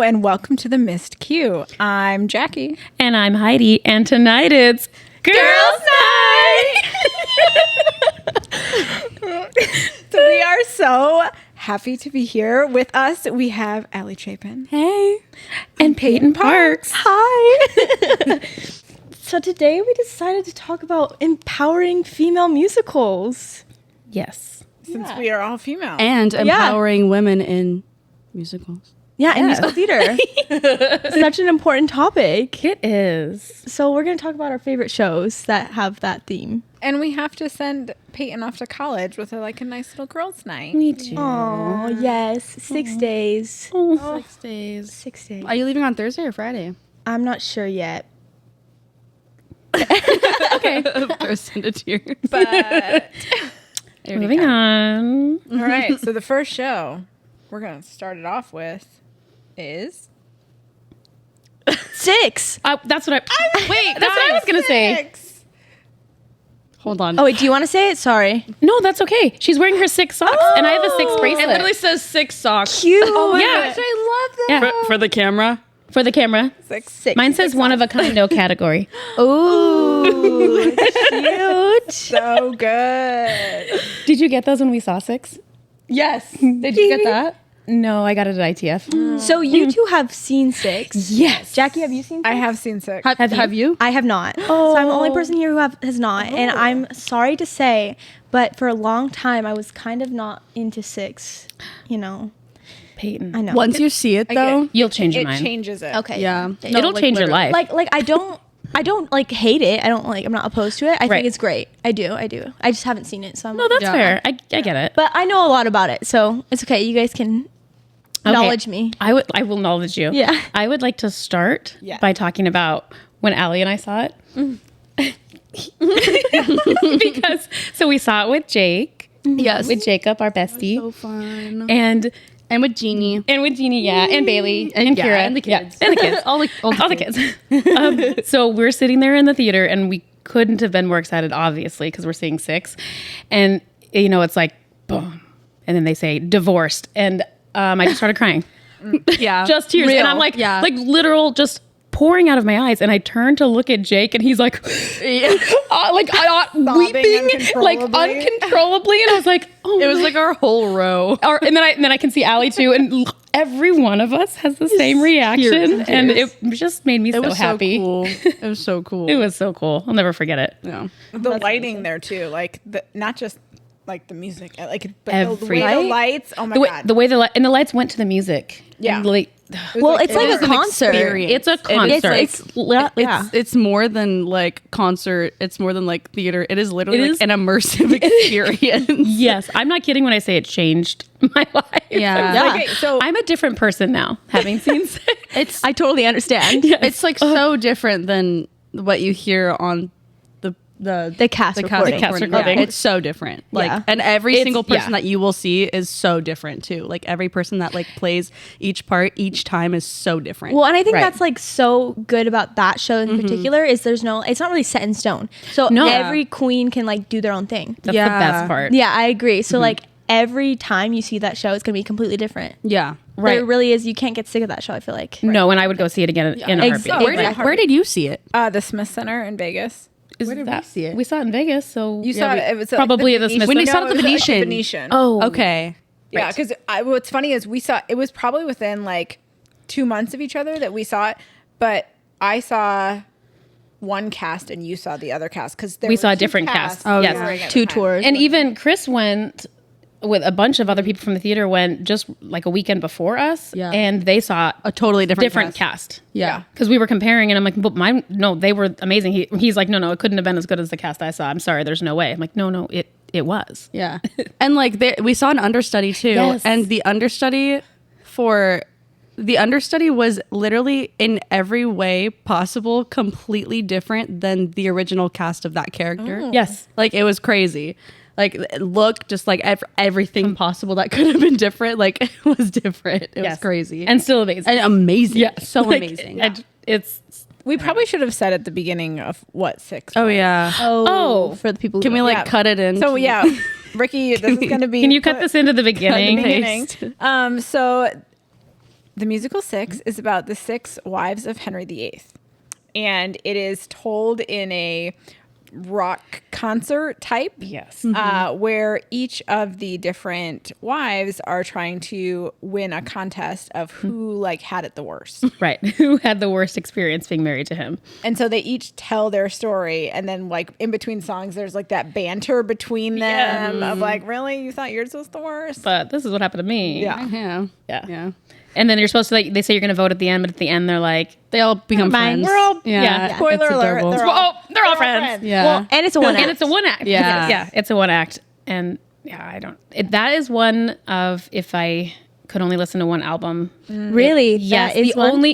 and welcome to the Missed Q. I'm Jackie. And I'm Heidi, and tonight it's Girls Night! So we are so happy to be here. With us, we have Allie Chapin. Hey. And Peyton Parks. Hi. So today we decided to talk about empowering female musicals. Yes. Since we are all female. And empowering women in musicals. Yeah, in musical theater. Such an important topic. It is. So we're going to talk about our favorite shows that have that theme. And we have to send Peyton off to college with a nice little girls' night. Me too. Oh, yes. 6 days. 6 days. 6 days. Are you leaving on Thursday or Friday? I'm not sure yet. Okay. Burst into tears. But Moving on. all right, so the first show we're going to start it off with is 6. That's what Wait, that's what I was going to say. 6. Hold on. Oh, wait, do you want to say it? Sorry. No, that's okay. She's wearing her 6 socks, and I have a 6 bracelet. It literally says 6 socks. Cute. Oh yeah. gosh, I love that. Yeah. For the camera. For the camera. 6. Mine says one of a kind, no category. Ooh, cute. So good. Did you get those when we saw 6? Yes. Did you get that? No, I got it at ITF. So you two have seen 6. Yes. Jackie, have you seen 6? I have seen 6. Have you? I have not. So I'm the only person here who has not. And I'm sorry to say, but for a long time, I was kind of not into 6. You know, Peyton. I know. Once you see it, though. You'll change your It mind. changes it. Okay. Yeah. It'll change your life. Like I don't hate it. I'm not opposed to it. I Right. think it's great. I do. I just haven't seen it. So I'm No, that's Yeah. fair. I get it. but I know a lot about it. So it's okay. You guys can acknowledge me. I will acknowledge you. Yeah. I would like to start Yeah. by talking about when Allie and I saw it. Because so we saw it with Jake. Yes. With Jacob, our bestie. So fun. And with Jeannie. with Jeannie, yeah, and Bailey and yeah, Kira and the kids. and the kids, all the kids. So we're sitting there in the theater, and we couldn't have been more excited, obviously, because we're seeing 6, and it's like boom, and then they say divorced, and I just started crying, Yeah. just tears, Real. and I'm like, Yeah. like literal, just pouring out of my eyes, and I turned to look at Jake, and he's like, weeping, like uncontrollably, and I was like, oh, It was like our whole row. and then I can see Allie too, and every one of us has the same reaction, and it just made me It so was happy. so cool. It was so cool. It was so cool. I'll never forget it. Yeah. The lighting there too, like not just like the music, but the Every- way the lights. Oh my The way god! the way and the lights went to the music. Yeah. And, like, Well, it's like is a an concert. experience. it's a concert. It's more than like concert. It's more than like theater. It is literally It like is- an immersive experience. Yes, I'm not kidding when I say it changed my life. Yeah. Okay, so I'm a different person now, having seen Six. I totally understand. It's like so different than what you hear on the cast recording. cast recording. Yeah, it's so different. Like, Yeah. and every It's- single person yeah. that you will see is so different too. Like every person that like plays each part each time is so different. Well, and I think Right. that's like so good about that show in particular is it's not really set in stone. So No. every queen can like do their own thing. That's Yeah. the best part. Yeah, I agree. So like every time you see that show, it's gonna be completely different. yeah. Right. There really is. You can't get sick of that show. I feel like. No, and I would go see it again in a Ex- heartbeat. exactly. Where did you see it? the Smith Center in Vegas. Where did we see it? We saw it in Vegas, so You saw it. It was probably at the Smith When they Center. saw it at the it was like Venetian. Venetian. Oh, Okay. Yeah, because what's funny is we saw it was probably within like 2 months of each other that we saw it, but I saw one cast and you saw the other cast because We saw a different cast. Oh, Yes. yeah. during at the Two time. tours. And even Chris went with a bunch of other people from the theater, went just like a weekend before us, Yeah. and they saw A totally different cast. Yeah. Because we were comparing, and I'm like, but mine, no, they were amazing. He's like, no, it couldn't have been as good as the cast I saw. I'm sorry, there's no way. I'm like, no, it was. Yeah. And like we saw an understudy too. Yes. And the understudy was literally in every way possible completely different than the original cast of that character. Yes. Like it was crazy. Like it looked just like everything possible that could have been different. Like it was different. It was crazy. And still amazing. And amazing. yeah. So Like, amazing. It's We probably should have said at the beginning of what 6. Oh yeah. Oh. for the people. Can we like Yeah. cut it in? So yeah, Ricky, this is going to be. Can you cut this into the beginning? beginning. So the musical Six is about the 6 wives of Henry VIII. And it is told in a rock concert type. Yes. Where each of the different wives are trying to win a contest of who like had it the worst. Right. Who had the worst experience being married to him? And so they each tell their story, and then like in between songs there's like that banter between them of like, really, you thought yours was the worst? But this is what happened to me. Yeah. Yeah. And then you're supposed to, like, they say you're going to vote at the end, but at the end they're like, They all become friends. We're all, Yeah. Spoiler It's alert, adorable. they're all friends. Yeah. Well, and it's a one. And it's a one act. Yeah. Yeah. It's a one act. And that is one of, if I could only listen to one album. Really? Yes.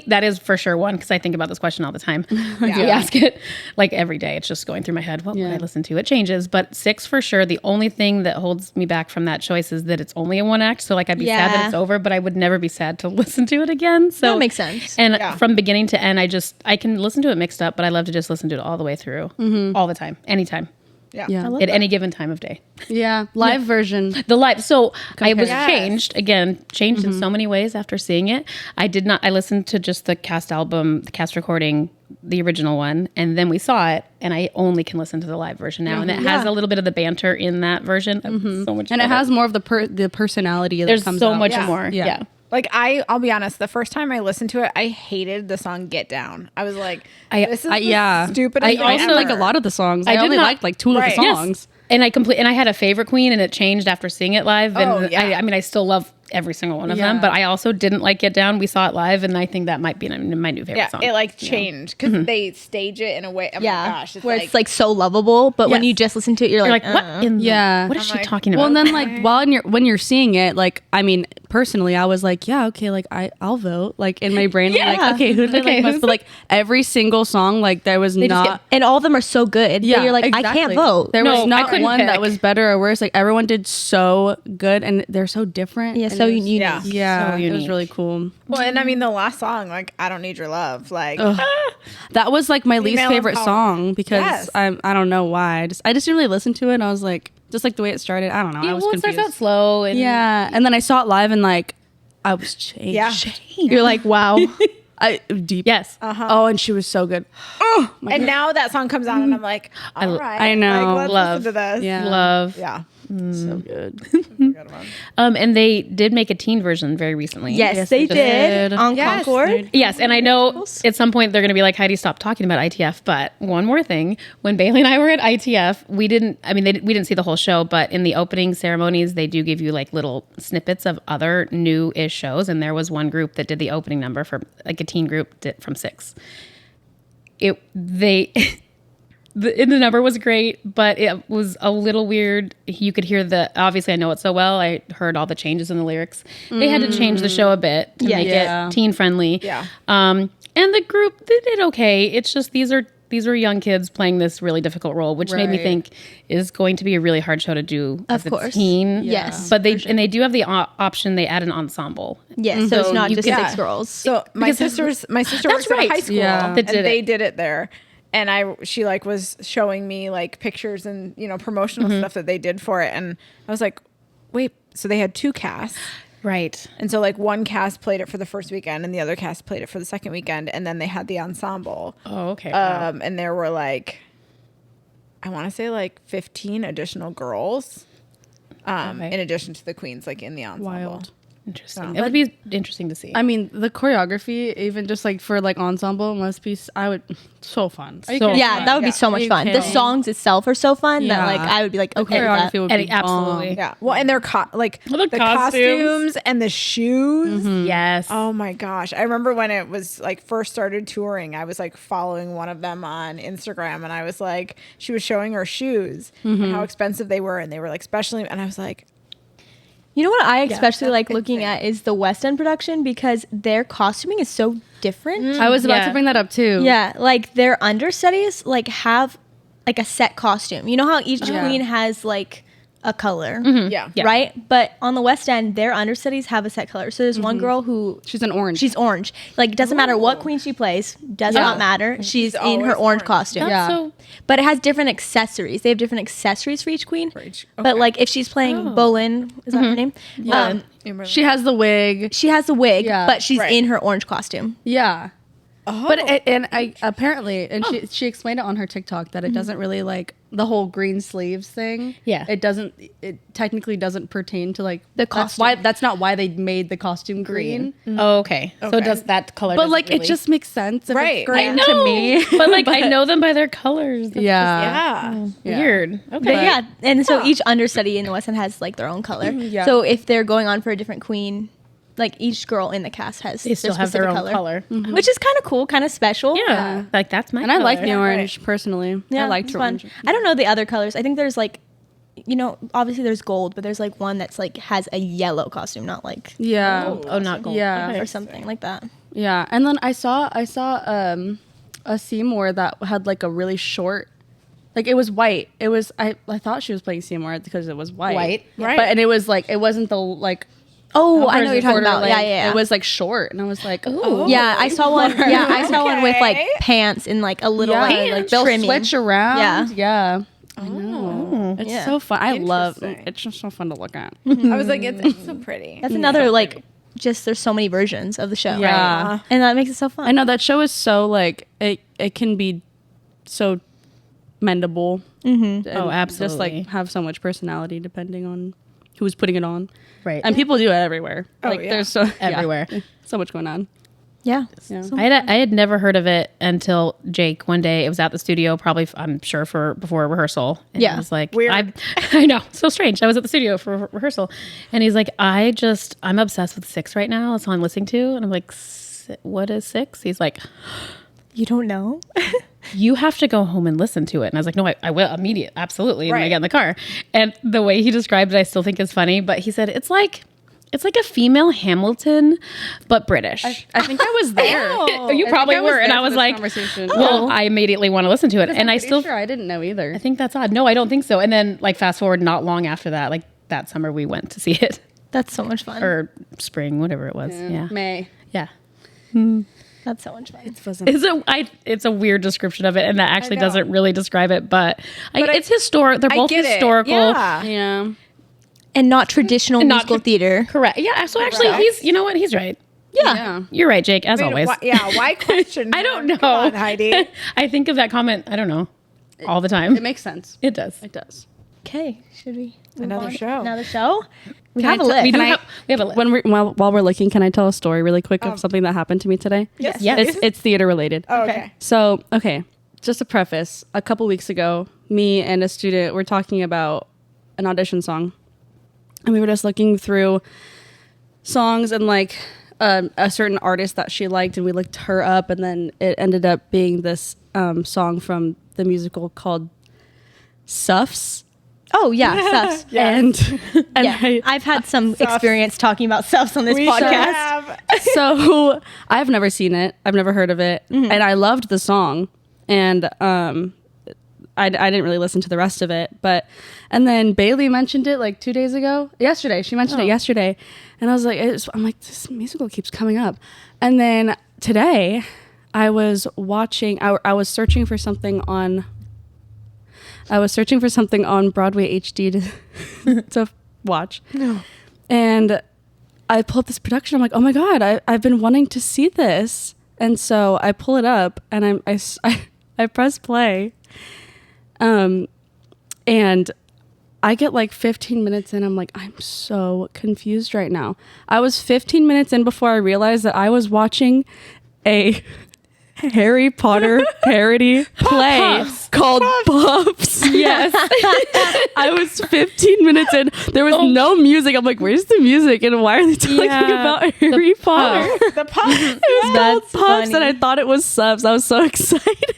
That is for sure one, because I think about this question all the time. I do ask it like every day. It's just going through my head. What would I listen to? It changes. But Six for sure. The only thing that holds me back from that choice is that it's only a one act. So like I'd be sad that it's over, but I would never be sad to listen to it again. So that makes sense. And from beginning to end, I can listen to it mixed up, but I love to just listen to it all the way through, all the time, anytime. Yeah. At any given time of day. Yeah. Live version. The live. So I was Yes. changed in so many ways after seeing it. I listened to just the cast album, the cast recording, the original one, and then we saw it, and I only can listen to the live version now. And it has a little bit of the banter in that version. So much And it better. has more of the personality There's that comes so out. much Yeah. more. Yeah. Like I'll be honest, the first time I listened to it, I hated the song "Get Down." I was like, "This is the stupidest." I thing also ever. like a lot of the songs. I did only not- liked like 2 of the Right. Yes. songs. And I had a favorite queen, and it changed after seeing it live. And Oh, yeah. I mean, I still love every single one of them, but I also didn't like Get Down. We saw it live, and I think that might be my new favorite song. it like changed because they stage it in a way. Oh my gosh, where it's like so lovable, but when Yes. you just listen to it, you're You're like, like, what in the, Yeah. what is I'm she like, talking Well, about? and then like when you're seeing it, like I mean, personally, I was like, yeah, okay, like I'll vote. Like in my brain, I'm like, okay, who did I like most? But like every single song, like there was not. and all of them are so good. Yeah, you're like, I can't exactly. vote. There No, was I not couldn't one pick. that was better or worse. Like everyone did so good, and they're so different. Yeah, and so it was- unique. Yeah, So it was unique. really cool. well, and I mean the last song, like "I Don't Need Your Love," like That was like my least Female favorite empowerment. song because Yes. I don't know why. I just didn't really listen to it. And I was like, just like the way it started. I don't know. I was it confused. starts out slow. And Yeah, and then I saw it live and like I was changed. Yeah. You're like, wow. Deep. Yes. Oh, and she was so good. Oh, my and now that song comes on, and I'm like, all right, I know. like, let's Love. listen to this. Yeah. Love. Yeah. so good. And they did make a teen version very recently. Yes, they did on Yes. Concord. Yes, and I know at some point they're going to be like, Heidi, stop talking about ITF. But one more thing, when Bailey and I were at ITF, we didn't see the whole show, but in the opening ceremonies, they do give you like little snippets of other new-ish shows. And there was one group that did the opening number for like a teen group from Six. The number was great, but it was a little weird. You could hear obviously I know it so well. I heard all the changes in the lyrics. They had to change the show a bit to make it teen friendly. Yeah. And the group did okay. It's just these are young kids playing this really difficult role, which made me Right. think is going to be a really hard show to do as Of a course. teen. Yes, But they do have the option. They add an ensemble. Yes, so it's not you just could- 6 girls. So my sister works at a high school, Yeah. and That did they it. did it there. And she like was showing me like pictures and promotional stuff that they did for it, and I was like, wait, so they had 2 casts, Right. and so like one cast played it for the first weekend, and the other cast played it for the second weekend, and then they had the ensemble. Oh, okay. And there were like, I want to say like 15 additional girls, Okay. in addition to the queens, like in the ensemble. Wild. Interesting. It would be interesting to see. I mean, the choreography, even just like for like ensemble, must be. So fun. So Yeah, that would be Yeah. so much You fun. The kidding? songs itself are so fun that Yeah. like I would be like, okay, with that. Choreography would be Absolutely. Yeah. Well, and their The the costumes. costumes and the shoes. Yes. Oh my gosh. I remember when it was like first started touring, I was like following one of them on Instagram, and I was like, she was showing her shoes and how expensive they were, and they were like specially, and I was like, You know what I especially that's like a looking thing. at is the West End production because their costuming is so different. I was about Yeah. to bring that up too. Yeah, like their understudies like have like a set costume. You know how each Yeah. queen has like a color. Yeah. Right? But on the West End, their understudies have a set color. So there's one girl who She's an orange. she's orange. Like, doesn't matter what queen she plays, does not matter. She's in her always orange orange. costume. That's so But it has different accessories. They have different accessories for each queen. each- But okay. like if she's playing Bolin, is that her name? She has the wig. She has the wig, Yeah. but she's Right. in her orange costume. Yeah. Oh. But I apparently, and she explained it on her TikTok that it doesn't really like the whole green sleeves thing. Yeah. It technically doesn't pertain to like The That's not why they made the costume green. Oh, okay. So Okay. does that color? But doesn't like really- it just makes sense if Right. it's green I to know, me. but like I know them by their colors. That's Yeah. yeah. just weird. Okay. But yeah, and so each understudy in the West End has like their own color. Yeah. So if they're going on for a different queen, like each girl in the cast has They still have their specific own color. which is kind of cool, kind of special. Yeah. Like that's my. And I like color. the orange personally. Yeah, I liked it's her fun. orange. I don't know the other colors. I think there's like, obviously there's gold, but there's like one that's like has a yellow costume, not like Yeah. Oh, not gold. Yeah. Okay. or something like that. Yeah. And then I saw a Seymour that had like a really short, like it was white. It was I thought she was playing Seymour because it was white. White. Right. But and it was like it wasn't the like Oh, I know hers what you're is talking shorter, about. like, Yeah. It was like short, and I was like, oh, Yeah, I saw one. Yeah, I saw one with like Okay. pants and like a little yeah, like they'll trimming. switch around. Yeah. Yeah. I know. It's Yeah. so fun. I love. Interesting. It's just so fun to look at. I was like, it's so pretty. That's another like just there's so many versions of the show. Yeah. And that makes it so fun. I know that show is so like it can be so mendable. Mm-hmm. Oh, absolutely. Just like have so much personality depending on who's putting it on. Right. And people do it everywhere. Like yeah. there's so Everywhere. so much going on. Yeah. Yeah. I had never heard of it until Jake one day. It was at the studio, probably I'm sure before rehearsal. And Yeah. he was like, Weird. I know, so strange. I was at the studio for rehearsal, and he's like, I'm obsessed with Six right now. That's all I'm listening to, and I'm like, what is Six? He's like, You don't know? you have to go home and listen to it. And I was like, no, I will immediately, absolutely. And I Right. get in the car, and the way he described it, I still think is funny. But he said it's like a female Hamilton, but British. I think I was there. You probably were, and I was like, well, I immediately want to listen to it, and I still, I didn't know either. I think that's odd. No, I don't think so. And then, like, fast forward, not long after that, like that summer, we went to see it, That's so much fun. or spring, whatever it was. Yeah, May. yeah. That's so much fun. It's a weird description of it, and that actually know. doesn't really describe it, but it's historic. They're I both get it. historical. Yeah. Yeah. And not traditional And not musical tra- theater. Correct. Yeah. So actually, Correct. you know what? He's right. Yeah. You're right, Jake. As always. Why question? I don't know. Come on, Heidi. I think of that comment. I don't know. All the time. It makes sense. It does. It does. Okay, should we move Another on? show. Another show? We Can have I a tell- list. We, do Can I- have, we have a list. While we're looking, can I tell a story really quick of something that happened to me today? Yes. Yes. It's theater related. Oh, okay. So, okay, just a preface. A couple weeks ago, me and a student were talking about an audition song. And we were just looking through songs and like a certain artist that she liked, and we looked her up, and then it ended up being this song from the musical called Suffs. Oh yeah, Suffs. And Yeah. I've had some experience talking about Suffs on this podcast. So I've never seen it. I've never heard of it. And I loved the song. And I didn't really listen to the rest of it. And then Bailey mentioned it like 2 days ago. Yesterday. She mentioned it yesterday. And I was like, I'm like, this musical keeps coming up. And then today I was watching, I was searching for something on Broadway HD to watch. No. And I pulled this production. I'm like, oh my God, I've been wanting to see this. And so I pull it up and I press play. And I get like 15 minutes in. I'm like, I'm so confused right now. I was 15 minutes in before I realized that I was watching a Harry Potter parody play called Puffs. Yes. I was 15 minutes in. There was no music. I'm like, where's the music? And why are they talking about Harry Potter? The pop. It was called That's Puffs, funny. and I thought it was Subs. I was so excited.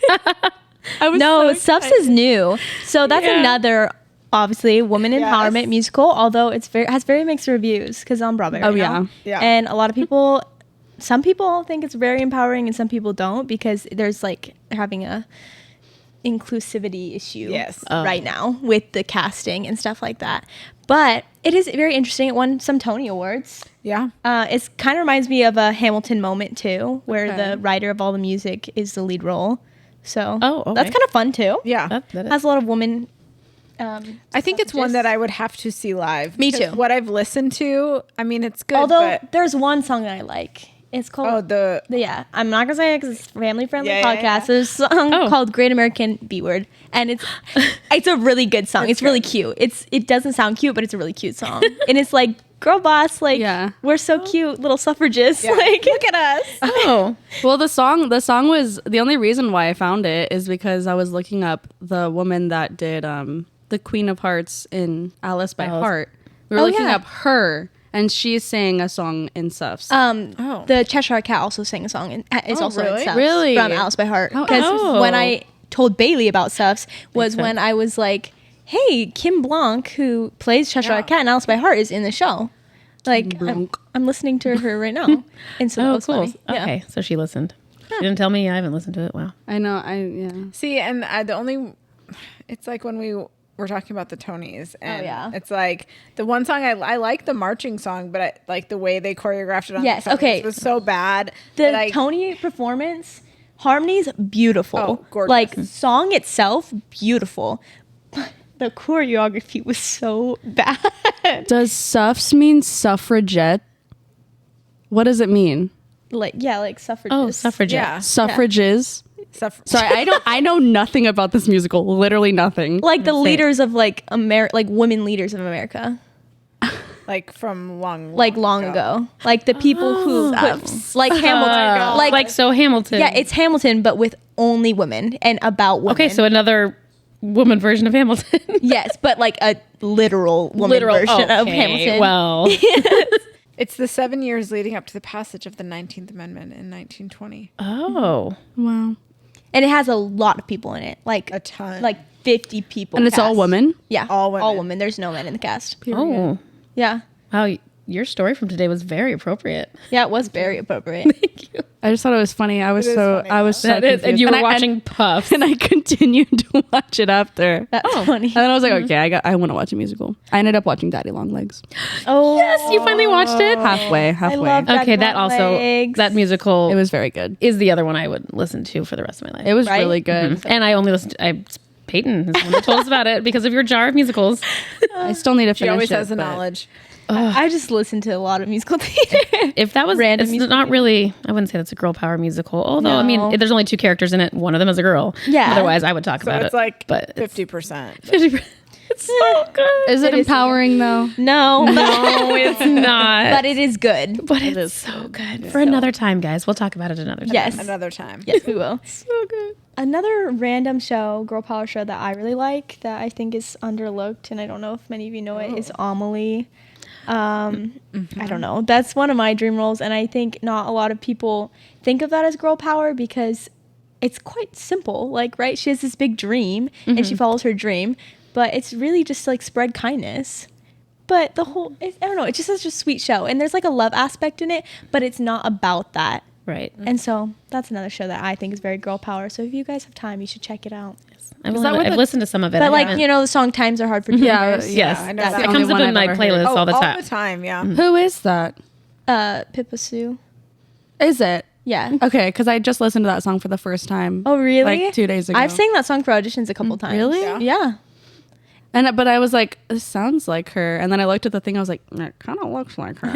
I was No, so Suffs is new. So that's another obviously woman empowerment musical, although has very mixed reviews because on Broadway. Oh, right now. Yeah. And a lot of people, some people think it's very empowering and some people don't, because there's like they're having a inclusivity issue Yes. right now with the casting and stuff like that. But it is very interesting. It won some Tony Awards. Yeah. It kind of reminds me of a Hamilton moment too, where Okay. the writer of all the music is the lead role. So okay. that's kind of fun too. Yeah. That is- Has a lot of women. I think it's one that I would have to see live. Me because too. What I've listened to, I mean, it's good. Although but, there's one song that I like. It's called yeah. I'm not gonna say it because it's a family friendly Yeah, podcast. yeah. There's a song Oh. called "Great American B Word," and it's a really good song. It's really cute. It doesn't sound cute, but it's a really cute song. And it's like, girl boss, like we're so cute, little suffragists. Yeah. Like look at us. Oh, Well, the song was the only reason why I found it is because I was looking up the woman that did the Queen of Hearts in Alice by Heart. We were looking up her, and she sang a song in Suffs. The Cheshire Cat also sang a song and is also really? in Suffs Really? from Alice by Heart. Oh. Because Oh. when I told Bailey about Suffs was sense. when I was like, hey, Kim Blanc, who plays Cheshire Yeah. Cat in Alice by Heart, is in the show. Like I'm listening to her right now. And so that oh, was cool. funny. Yeah. Okay, so she listened. She didn't tell me. I haven't listened to it. Wow. I know. see, and it's like when we were talking about the Tonys, and yeah. it's like the one song I like the marching song, but I like the way they choreographed it on Yes, the Tonys okay. was so bad. The that I- Tony performance, harmony's beautiful. Oh, gorgeous. Like song itself, beautiful. But the choreography was so bad. Does Suffs mean suffragette? What does it mean? Like suffragists. Oh, suffragette. yeah, Suffrages. Sorry, I know nothing about this musical. Literally nothing. Like the leaders of like women leaders of America. like from long Ago. Like the people who put, like Hamilton. Like so Hamilton. yeah, it's Hamilton but with only women and about women. okay. So another woman version of Hamilton. yes, but like a literal woman version of Hamilton. Well, It's the 7 years leading up to the passage of the 19th Amendment in 1920. oh, Wow. And it has a lot of people in it. Like A ton. Like 50 people. And it's all cast. women? Yeah. All women. All women. There's no men in the cast. oh, Yeah. wow. Your story from today was very appropriate. Yeah, it was very appropriate. Thank you. I just thought it was funny. I was is so funny, I was so That is, and confused. you were I- watching Puffs. and I continued to watch it after. That's funny. And then I was like, okay, I want to watch a musical. I ended up watching Daddy Long Legs. Oh, Yes, you finally watched it. Halfway. I love that. Okay, that also that musical It was very good. is the other one I would listen to for the rest of my life. It was Right? really good. And I only listened to Peyton is the one that told us about it because of your jar of musicals. I still need to She finish always it. has the but- knowledge. I just listen to a lot of musical theater. If that was Random it's musical not really, I wouldn't say that's a girl power musical. Although I mean, No. there's only 2 characters in it. One of them is a girl. Yeah. Otherwise, I would talk So about it's it. like but 50%. it's so good. Is it It is so empowering though? No, No, it's not. but it is good. But it's so good. For another time, guys. We'll talk about it another time. Yes. Another time. Yes, we will. So good. Another random show, girl power show that I really like that I think is underlooked, and I don't know if many of you know it, is Amelie. I don't know. That's one of my dream roles, and I think not a lot of people think of that as girl power because it's quite simple. Like, right? She has this big dream, and she follows her dream, but it's really just like spread kindness. But the whole, I don't know, it's just such a sweet show, and there's like a love aspect in it, but it's not about that. Right. And so that's another show that I think is very girl power. So if you guys have time, you should check it out. I've, that what I've the- listened to some of it. But I like, haven't- you know, the song Times Are Hard for Dreamers. yes. I know That's that. It the comes only up one in I've my ever playlist heard. all the time. All the time, yeah. Who is that? Pippa Sue. Is it? Yeah. Okay, because I just listened to that song for the first time. Oh, really? Like 2 days ago. I've sang that song for auditions a couple times. really? Yeah. Yeah. But I was like, this sounds like her. And then I looked at the thing. I was like, it kind of looks like her.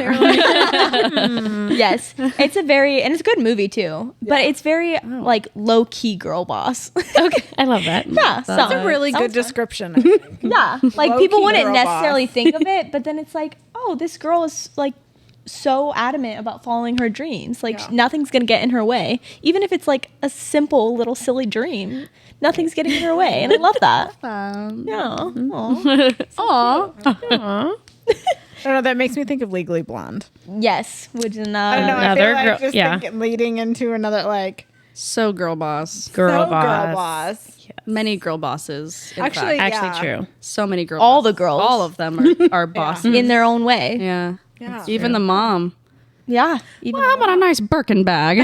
Yes. It's a good movie too. But it's very like low key girl boss. Okay. I love that. yeah. That's a really sounds good fun. description. I think. Yeah. Like Low-key people wouldn't girl necessarily boss. think of it, but then it's like, oh, this girl is like so adamant about following her dreams. Like Yeah. nothing's going to get in her way. Even if it's like a simple little silly dream, nothing's getting in her way. And I love that. Yeah. Aw. Aw. I don't know. That makes me think of Legally Blonde. Yes. Would I don't know. I Another feel like girl- just yeah. thinking, leading into another like So girl boss. Girl so boss. girl boss. Many girl bosses. in Actually, fact. Actually, Yeah. true. So many girl All bosses. the girls. All of them are bosses. in their own way. Yeah. Yeah. Even the mom. Yeah. Even How about a nice Birkin bag?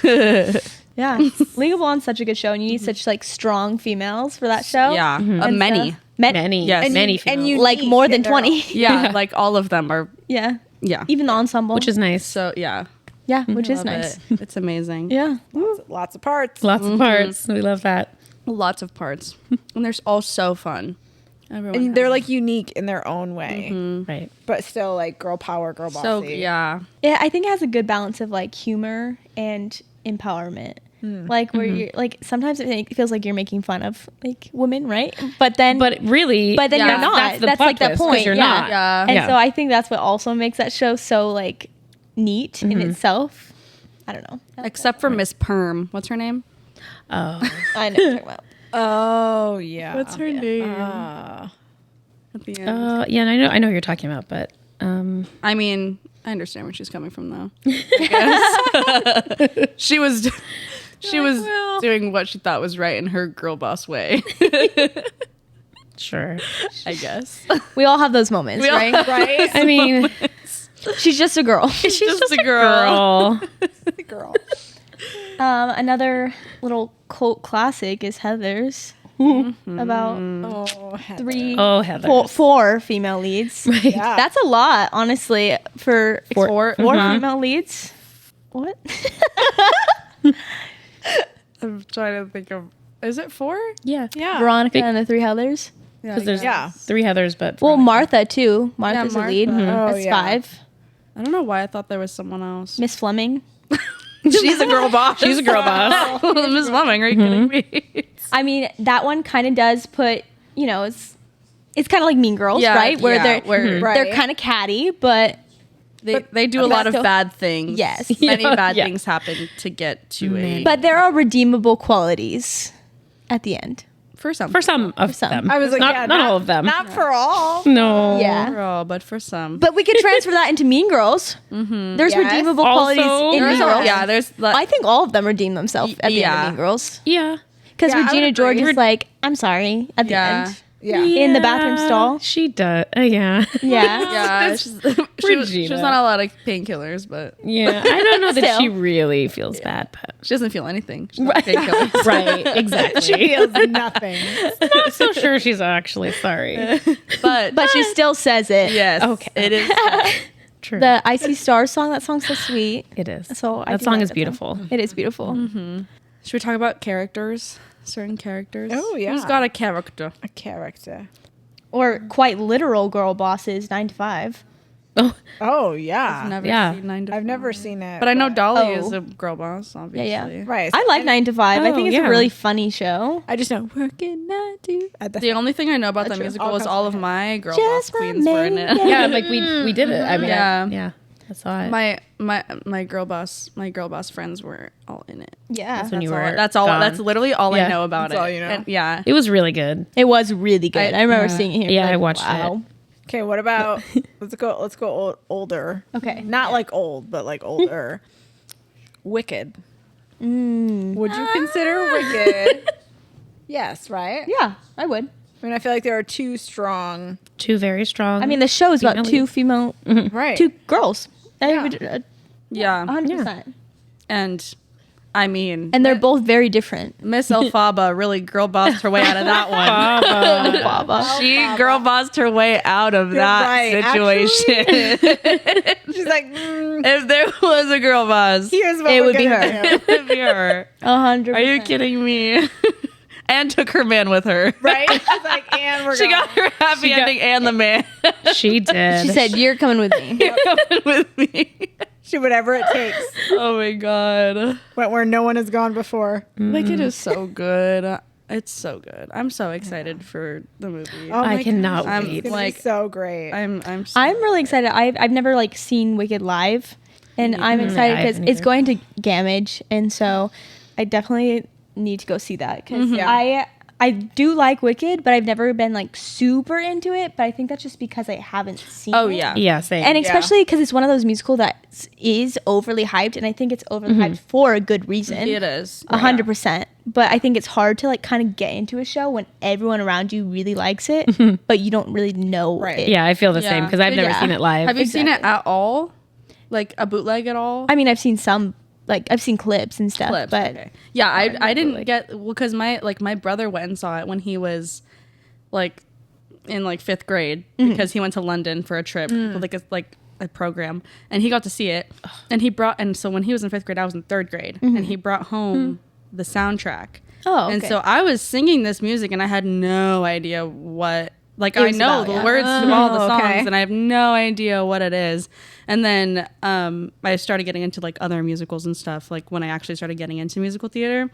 yeah. Yeah, League of Blonde's such a good show, and you need such like strong females for that show. Yeah, And many. stuff. Many, Yes. many and females. you Like more than 20. Yeah, like all of them are. Yeah, Yeah, even the ensemble, which is nice. so yeah, yeah, which is love nice. it. It's amazing. Yeah, Lots of parts. Lots of parts. We love that. Lots of parts, and they're all so fun. Everyone And has they're like unique in their own way, Right. but still like girl power, girl bossy. so yeah. yeah. I think it has a good balance of like humor and empowerment. Like where you're like sometimes it feels like you're making fun of like women, right? But then really, you're not. That's, the That's plot like the twist, 'cause point. You're Yeah. not. Yeah. And Yeah. so I think that's what also makes that show so like neat in itself. I don't know. Except for Miss Perm. What's her name? Oh. I know what you're talking about. Oh yeah. What's her name? Uh, At the end. Yeah, and I know what you're talking about, but I mean, I understand where she's coming from, though. I guess. she was doing what she thought was right in her girl boss way. sure. I guess. We all have those moments, right? right. I mean, She's just a girl. She's just a girl. girl. Girl. Another little cult classic is Heather's. About Oh, Heather. Heather. four female leads. Yeah. That's a lot, honestly, for Four. four female leads. What? I'm trying to think of. Is it 4? Yeah. Yeah. Veronica Big- and the three Heathers. Yeah. Because there's Yeah. 3 Heathers, but Well, Veronica. Martha too. Martha's a lead. Martha. Oh, That's yeah. 5. I don't know why I thought there was someone else. Miss Fleming. She's a girl boss. She's a girl boss. Miss Fleming, are you kidding me? I mean, that one kind of does put, it's kind of like Mean Girls, Yeah, right? Where yeah, they're where- they're Right. kind of catty, but They do a lot of still- bad things. Yes. Many bad Yeah. things happen to get to a. but there are redeemable qualities at the end. For some. For some of some. them. I was like, not, yeah, not all of them. Not for all. no. Yeah. Girl, but for some. But we could transfer that into Mean Girls. There's Yes. redeemable Also- qualities in There's Mean a- Girls. yeah, there's. I think all of them redeem themselves at the end Yeah. of Mean Girls. Yeah. Because Yeah, I would Regina George agree. is like, I'm sorry, at the Yeah. end. Yeah. In the bathroom stall. She does. Yeah. Yeah. Yeah, she was not on a lot of painkillers, but Yeah. I don't know that Still. she really feels bad, but. she doesn't feel anything. She's not on painkillers. Right. Exactly. She feels nothing. not so sure she's actually sorry. But She still says it. yes, Okay. it is. True. The Icy Stars song, that song's so sweet. it is. So I that do song like is that beautiful. It is beautiful. Should we talk about characters? Certain characters. Oh, yeah. Who's got a character? A character. Or quite literal girl bosses, 9 to 5. Oh, Oh yeah. Never Yeah. seen 9 to I've 5. never seen it. But I know Dolly Oh. is a girl boss, obviously. Yeah. Right. I like 9 to 5. I Oh, think it's yeah. a really funny show. I just know working 9 to at The only thing I know about that true. musical All is comes all to of my my girl Just boss my queens were in main it. girl. yeah. Like we did it. I mean, Yeah. yeah. I saw it. My girl boss friends were all in it. Yeah. when you That's all- were that's all. gone. That's literally all Yeah. I know about That's it. all you know. And, yeah. It was really good. It was really good. I remember yeah. seeing it here. Yeah, like, I watched wow. Okay, what about let's go older. Okay. Not like old, but like older. Wicked. Mm. Would you consider Wicked? Yes, right? Yeah, I would. I mean, I feel like there are two strong. 2 very strong. I mean, the show is about Female two leads. female, Right. two girls. Yeah. Yeah. 100%. And I mean, And they're both very different. Miss Elphaba really girl bossed her way out of that one. Baba. She girl bossed her way out of that right. situation. She's like, If there was a girl boss, here's what It we're would be gonna her. do. it would be her. 100%. Are you kidding me? And took her man with her. Right? She's like, and we're She going. got her happy She got- ending and the man she did. She said, "You're coming with me." coming with me. She whatever it takes. Oh my god. Went where no one has gone before. Like it is so good. It's so good. I'm so excited for the movie. Oh I my cannot gosh, I'm wait. It's gonna like- be so great. I'm I'm really excited. I've never like seen Wicked live, and I'm excited I because haven't it's either. going to Gamage, and so I definitely need to go see that because Yeah. I do like Wicked, but I've never been like super into it. But I think that's just because I haven't seen. Oh it. yeah. Yeah, same. And especially because it's one of those musicals that is overly hyped, and I think it's overly hyped for a good reason. It is. 100%. But I think it's hard to like kind of get into a show when everyone around you really likes it, but you don't really know Right. it. yeah, I feel the same Yeah. because I've never Yeah. seen it live. Have you seen it Exactly. at all? Like a bootleg at all? I mean, I've seen some like I've seen clips and stuff, but okay. Yeah, I didn't get because my brother went and saw it when he was like in like 5th grade because he went to London for a trip with like a program, and he got to see it, and so when he was in 5th grade, I was in 3rd grade, and he brought home the soundtrack. Oh, okay. And so I was singing this music, and I had no idea what. Like, I know the words to all the songs, and I have no idea what it is. And then I started getting into, like, other musicals and stuff, like, when I actually started getting into musical theater.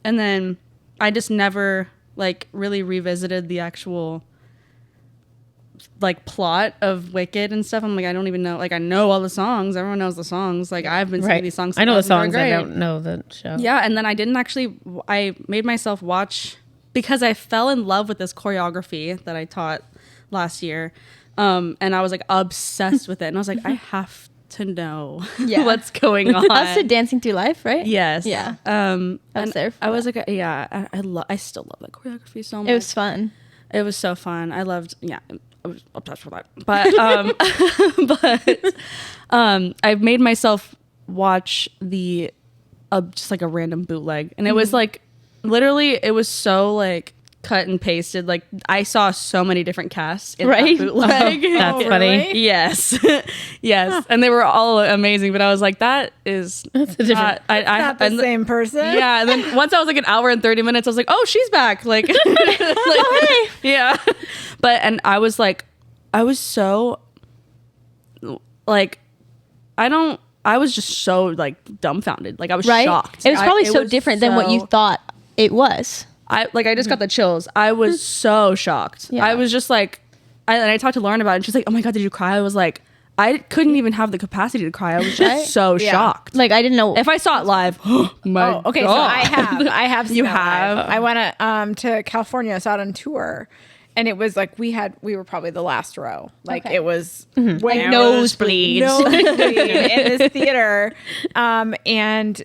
And then I just never, like, really revisited the actual, like, plot of Wicked and stuff. I'm like, I don't even know. Like, I know all the songs. Everyone knows the songs. Like, I've been singing these songs. I know the songs. Great. I don't know the show. Yeah, and then I made myself watch... because I fell in love with this choreography that I taught last year. And I was like obsessed with it. And I was like, I have to know what's going on. That's the Dancing Through Life, right? Yes. Yeah. I was there for I was like, I still love that choreography so much. It was fun. It was so fun. I was obsessed with that. But, I've made myself watch just like a random bootleg. And it was like, literally, it was so like cut and pasted. Like I saw so many different casts in that bootleg. Oh, that's funny. Yes, yes, and they were all amazing. But I was like, that's a different. Not the same person. Yeah, and then once I was like an hour and 30 minutes, I was like, oh, she's back. Like, yeah. But and I was so like, I was just so like dumbfounded. Like I was shocked. It was probably so different than what you thought it was. I just got the chills. I was so shocked. Yeah. I was just like, and I talked to Lauren about it, and she's like, "Oh my god, did you cry?" I was like, I couldn't even have the capacity to cry. I was just so shocked. Like I didn't know if I saw it live. My okay, God. so I have. Seen You it have? live. I went to California. I saw it on tour, and it was like we were probably the last row. Like it was way nosebleeds. in this theater, and.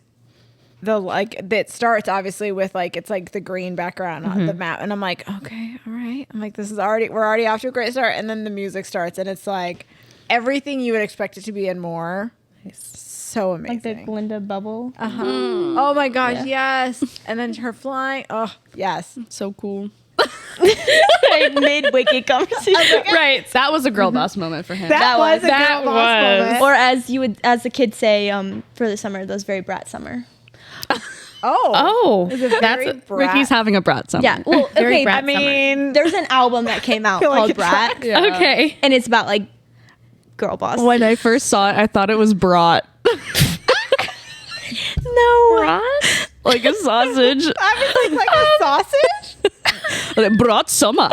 It starts obviously with like it's like the green background on the map, and I'm like, okay, all right. I'm like, we're already off to a great start, and then the music starts, and it's like everything you would expect it to be and more. Nice. So amazing. Like the Glinda bubble. Oh my gosh, yes. And then her flying. Oh yes, so cool. Mid Wicked conversation. Right, that was a girl boss moment for him. That was a girl boss moment. Or as the kids say, for the summer, those very brat summer. That's Ricky's having a brat summer. Yeah. Well, okay. brat there's an album that came out called Brat. Yeah. Okay. And it's about like girl boss. When I first saw it, I thought it was brat. No. Brat? Like a sausage. I was like a sausage. Brat summer.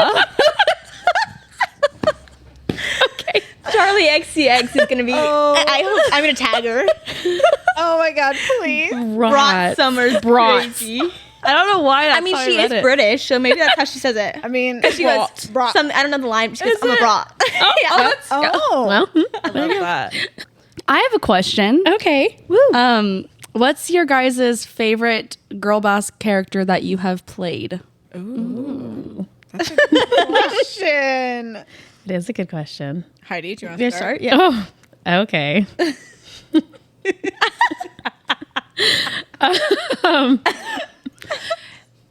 Okay. Charlie XCX is gonna be. I hope I'm gonna tag her. Oh my god, please. Brat Summer's crazy. I don't know why. I mean, she is British, so maybe that's how she says it. I mean, she goes. Some, I don't know the line. She goes, "I'm a brat." Well, I love that. I have a question. okay. What's your guys' favorite girl boss character that you have played? Ooh. That's a good question. It is a good question. Heidi, do you want to start? Yeah. Oh, okay.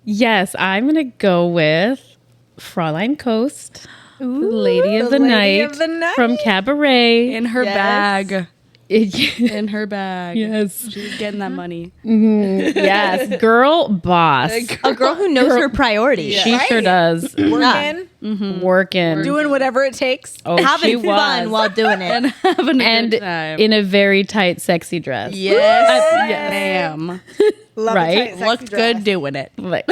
Yes, I'm gonna go with Fraulein Coast, the Lady of the Night from Cabaret. In her bag. In her bag. Yes. She's getting that money. Yes, girl boss. A girl who knows her priorities. She sure does. Working, Working. doing whatever it takes. Oh, she Having fun was. while doing it. And having a And good time. in a very tight, sexy dress. Yes. Ma'am. Love Right. a tight, sexy Looked dress. good doing it. Like,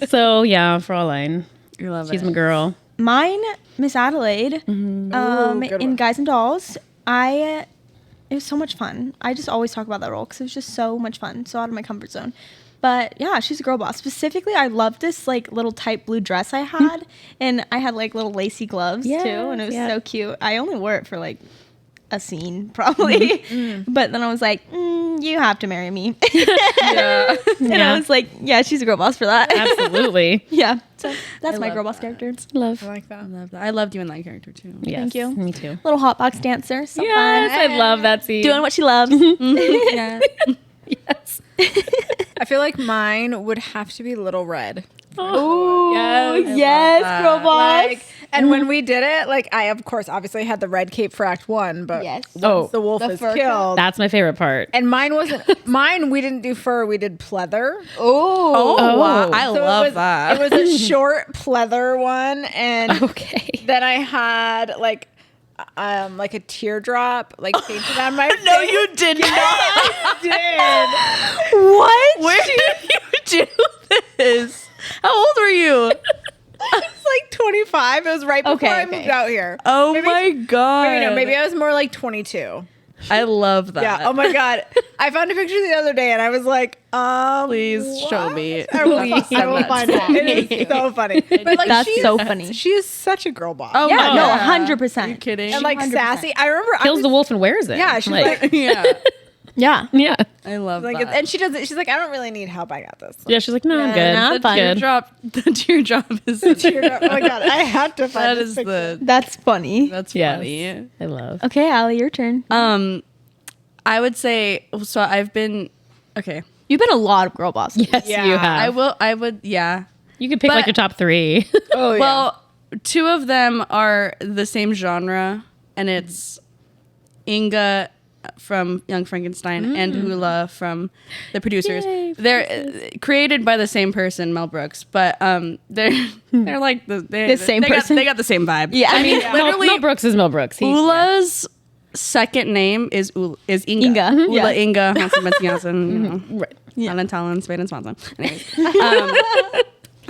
so yeah, Fraulein. You love She's it. my girl. Mine, Miss Adelaide, Ooh, good in one. Guys and Dolls. It was so much fun. I just always talk about that role because it was just so much fun, so out of my comfort zone. But yeah, she's a girl boss. Specifically, I loved this like little tight blue dress I had, and I had like little lacy gloves too, and it was so cute. I only wore it for like a scene probably, but then I was like, you have to marry me. And I was like, yeah, she's a girl boss for that. Absolutely. Yeah, so that's my love girl boss that. character. Love. I like that. I love that. I loved you in that character too. Yes, Thank you. Me too. Little hot box dancer, so Yes, fun. I love that scene. Doing what she loves. Yeah. Yes. I feel like mine would have to be Little Red. Oh, Yes. yes, girl boss. Like, and when we did it, like I of course obviously had the red cape for Act 1, but Yes. once Oh. the wolf The is fur killed, That's my favorite part. and mine wasn't mine. We didn't do fur. We did pleather. Oh, Wow. I So love it was, that. It was a short pleather one, and Okay. then I had like a teardrop like painted on my face. No, you did not. I what? Where did you do this? How old were you? did. I was like 25. It was right before Okay, I okay. moved out here. Oh Maybe- my god. Maybe no, maybe I was more like 22. I love that. Yeah. Oh my god. I found a picture the other day, and I was like, Please show me. I will find it. It is so funny. But like, That's she so is- funny. She is such a girl boss. Oh Yeah, my no, God. 100%. Are you kidding? and like 100%. sassy. I remember I Kills was, the wolf and wears it. Yeah, she's like, yeah. Yeah. yeah. I love like, that. and she does it. She's like, I don't really need help. I got this. Yeah, she's like, no, I'm Yeah, good. no, I'm That's fine. good. The teardrop is Teardrop. Oh my god, I have to find that this is picture. the That's funny. that's Yes. funny. I love. Okay, Allie, your turn. I would say so. I've been okay. You've been a lot of girl bosses. Yes, Yeah, you have. I would. Yeah. You could pick like But- your top 3. Oh yeah. Well, 2 of them are the same genre, and it's Inga from Young Frankenstein and Hula from the producers. Yay, They're created by the same person, Mel Brooks, but they're like the same they person? They got the same vibe. Yeah. I mean, Mel, literally, Mel Brooks is Mel Brooks. Ula's second name is Inga. Inga, Ula, yeah. Inga, Hansen, Betsy Hansen, you know. Right. Yeah. Alan Talon, Spade and Swanson. Anyways.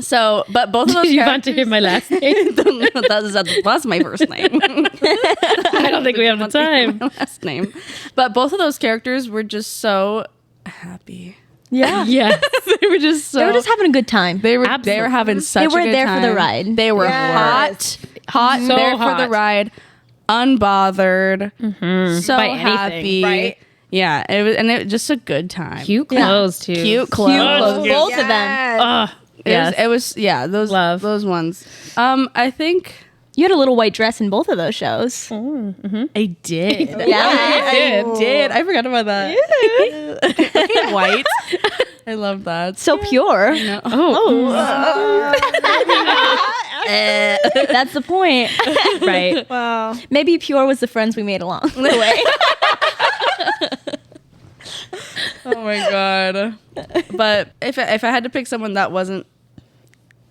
So, but both of those Do you want to hear my last name? that's my first name. I don't think we have the time. My last name. But both of those characters were just so happy. Yeah. Yes. They were just so They were just having a good time. they were Absolutely. having such a were good there for the time. ride. They were Yes. hot, So there for the hot. ride, unbothered, so By anything, happy. right? Yeah, it was, and it was just a good time. Cute Yeah. clothes, too. Cute clothes. clothes. Both of them. Yes. Oh, yes. It was yeah, those Love. those ones. I think You had a little white dress in both of those shows. I did. Yeah. I did. I forgot about that. White. I love that. So pure. That's the point. right. Well, Maybe pure was the friends we made along the way. Oh my god. But if I had to pick someone that wasn't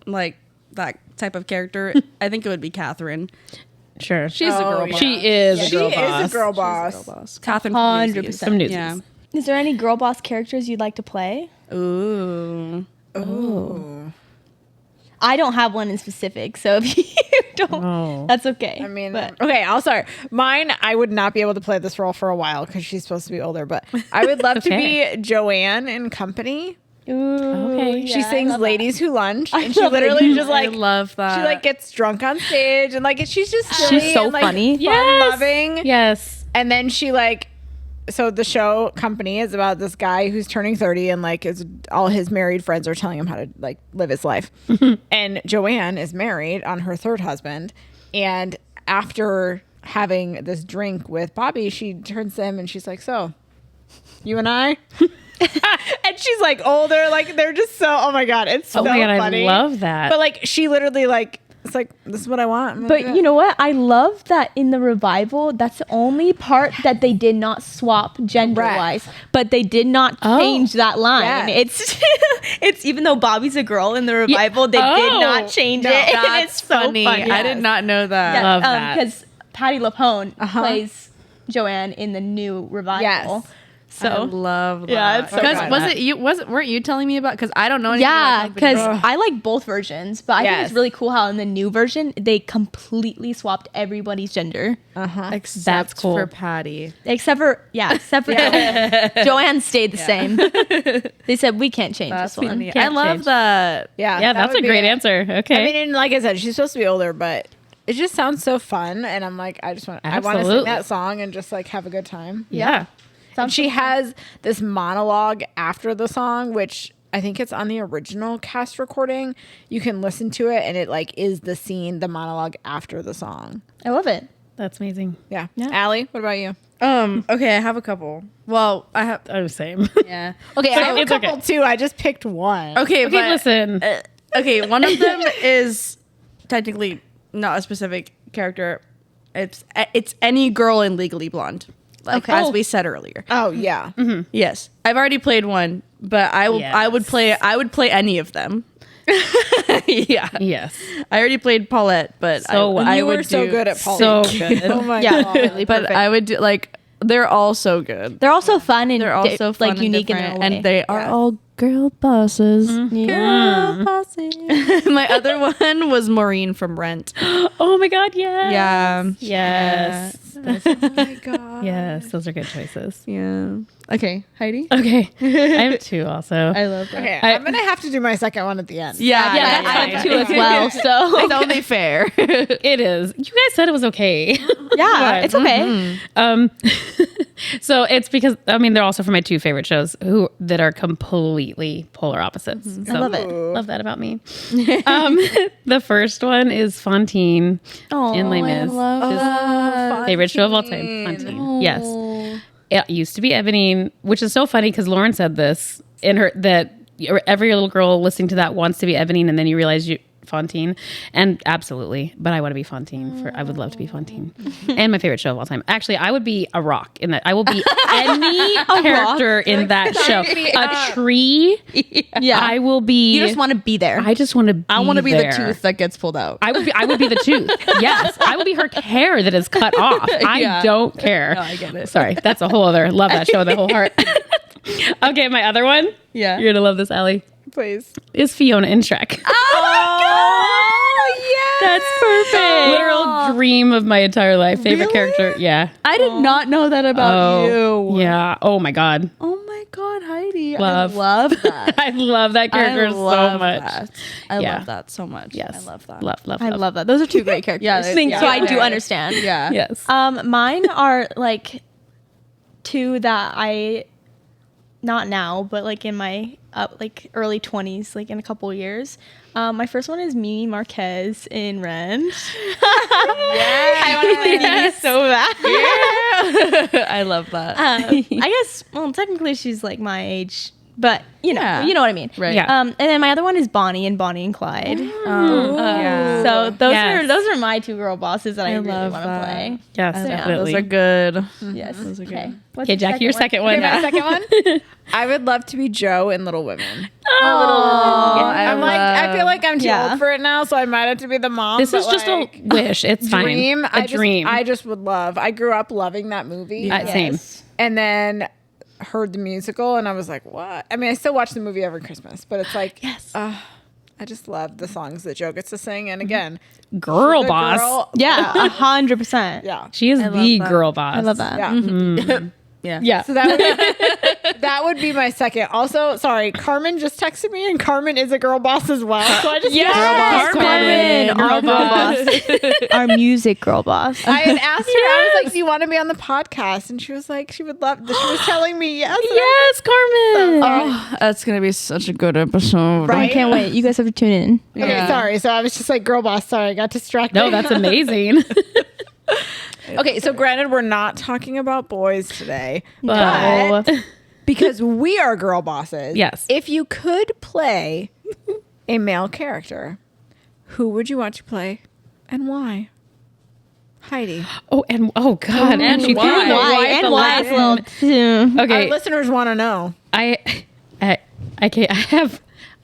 like that type of character, I think it would be Catherine. Sure. She's a girl yeah. boss. She is a she girl is boss. a girl boss. Catherine 100%. Some Newsies. Yeah. Is there any girl boss characters you'd like to play? Ooh. Ooh. I don't have one in specific, so if you don't, Oh. that's okay. I mean, But- okay, I'll start. Mine, I would not be able to play this role for a while because she's supposed to be older, but I would love Okay. to be Joanne in Company. Ooh, Okay. She yeah, I sings love that. Ladies Who Lunch, and she love literally Ladies just I like, love that. she like gets drunk on stage and like she's just silly She's so and, like, funny. fun Yes. loving. Yes. And then she like, so the show Company is about this guy who's turning 30 and like all his married friends are telling him how to like live his life. And Joanne is married on her third husband. And after having this drink with Bobby, she turns to him and she's like, so you and I? And she's like older, like they're just so, oh my God, it's so Oh my God, funny. I love that. But like she literally like, it's like, this is what I want. I'm gonna do But it. you know what? I love that in the revival, that's the only part that they did not swap gender wise, but they did not Oh. change that line. Yes. It's even though Bobby's a girl in the revival, they did Oh. not change No, it. And That's it's so funny. I did not know that. Love that. Because Patti LuPone plays Joanne in the new revival. Yes. I So love that. Yeah, it's so because good. was it you? Weren't you telling me about? Because I don't know. Anything yeah, about because Company. I like both versions, but I think Yes. it's really cool how in the new version they completely swapped everybody's gender. Except That's cool. for Patty. Except for Joanne stayed the same. They said we can't change That's this one. funny. I Can't love change. that. Yeah, Yeah, that that's would a be great it. answer. Okay. I mean, and like I said, she's supposed to be older, but it just sounds so fun. And I'm like, I want to sing Absolutely. that song and just like have a good time. yeah. And she has this monologue after the song, which I think it's on the original cast recording. You can listen to it, and it like is the scene, the monologue after the song. I love it. That's amazing. Yeah. Yeah. Allie, what about you? Okay, I have a couple. Well, I have. Oh, same. Yeah. Okay, I have a It's couple okay. too. I just picked one. Okay, Okay, but listen. okay, one of them is technically not a specific character. It's any girl in Legally Blonde, like as we said earlier. Oh yeah. Yes, I've already played one, but I would play any of them. Yeah, Yes. I already played Paulette, but So I You would were so do- good at Paul. So good. Oh my Yeah, god. really But perfect. I would do like they're all so good. They're also fun and They're also fun like and unique in their different, own way. and they are Yeah. all girl bosses. Yeah. My other one was Maureen from Rent. Oh my God, yes. Yeah. Yes. Oh my god. Yes, those are good choices. Yeah. Okay, Heidi. Okay. I have two also. I love that. Okay, I- I'm gonna have to do my second one at the end. Yeah, Yeah, I have yeah. two as well. So It's only fair. It is. You guys said it was okay. yeah, it's okay. So it's because they're also from my two favorite shows that are completely polar opposites. So, I love it. Love that about me. The first one is Fontaine in Les Mis. His favorite show of all time. Fontaine. Yes. It used to be Ebony, which is so funny because Lauren said this in her that every little girl listening to that wants to be Ebony, and then you realize Fontaine, and absolutely, but I want to be Fontaine. I would love to be Fontaine, and my favorite show of all time. Actually, I would be a rock in that. I will be any character in that show. A tree. Yeah. I will be. You just want to be there. I just want to. Be I want to be there. the tooth that gets pulled out. I would be the tooth. Yes, I will be her hair that is cut off. I Yeah. don't care. No, I get it. Sorry, that's a whole other. Love that show with my whole heart. Okay, my other one. Yeah. You're gonna love this, Allie. Please. Is Fiona in Shrek. Oh That's perfect. Literal dream of my entire life. Favorite Really? character. Yeah. I did not know that about you. Yeah. Oh my God. Oh my God, Heidi. Love. I love that. I love that character I so love much. that. I Yeah. love that so much. Yes. I love that. Love. I love that. Those are two great characters. Yeah, they- so I do yeah. understand. Yeah. Yes. Mine are like two that I, not now, but like in my like early 20s, like in a couple years. My first one is Mimi Marquez in Rent. I want to play Mimi so bad. I love that. I guess, well, technically she's like my age, but you know, Yeah. you know what I mean. Right. Yeah. And then my other one is Bonnie and Bonnie and Clyde. Yeah. So Yes. those are my two girl bosses that I really love want to that. play. Yes, yeah, definitely. Those are good. Yes. Those are good. Okay. What's Okay, the Jackie, your second one. Okay, my second one. I would love to be Joe in Little Women. I feel like I'm too Yeah. old for it now, so I might have to be the mom. This but, is just like, a wish. It's fine. dream. A dream. I just would love. I grew up loving that movie. Same. And then heard the musical, and I was like, "What?" I mean, I still watch the movie every Christmas, but it's like, Yes. I just love the songs that Joe gets to sing. And again, Girl the boss. girl- Yeah, 100%. yeah, She is the that. girl boss. I love that. yeah. Yeah. Yeah. So that would be my second. Also, sorry, Carmen just texted me, and Carmen is a girl boss as well. So I just Carmen, Girl our girl boss. Our music girl boss. I had asked her. I was like, "Do you want to be on the podcast?" And she was like, "She would love." She was telling me yes. And Yes, Carmen. Oh, that's gonna be such a good episode. Right? I can't wait. You guys have to tune in. Okay, Yeah. sorry. So I was just like, "Girl boss." Sorry, I got distracted. No, that's amazing. Okay, so granted, we're not talking about boys today, But because we are girl bosses. Yes. If you could play a male character, who would you want to play, and why? Heidi. oh God, and she threw why? the Why? wife And the why last is a little too. Our Okay, listeners want to know.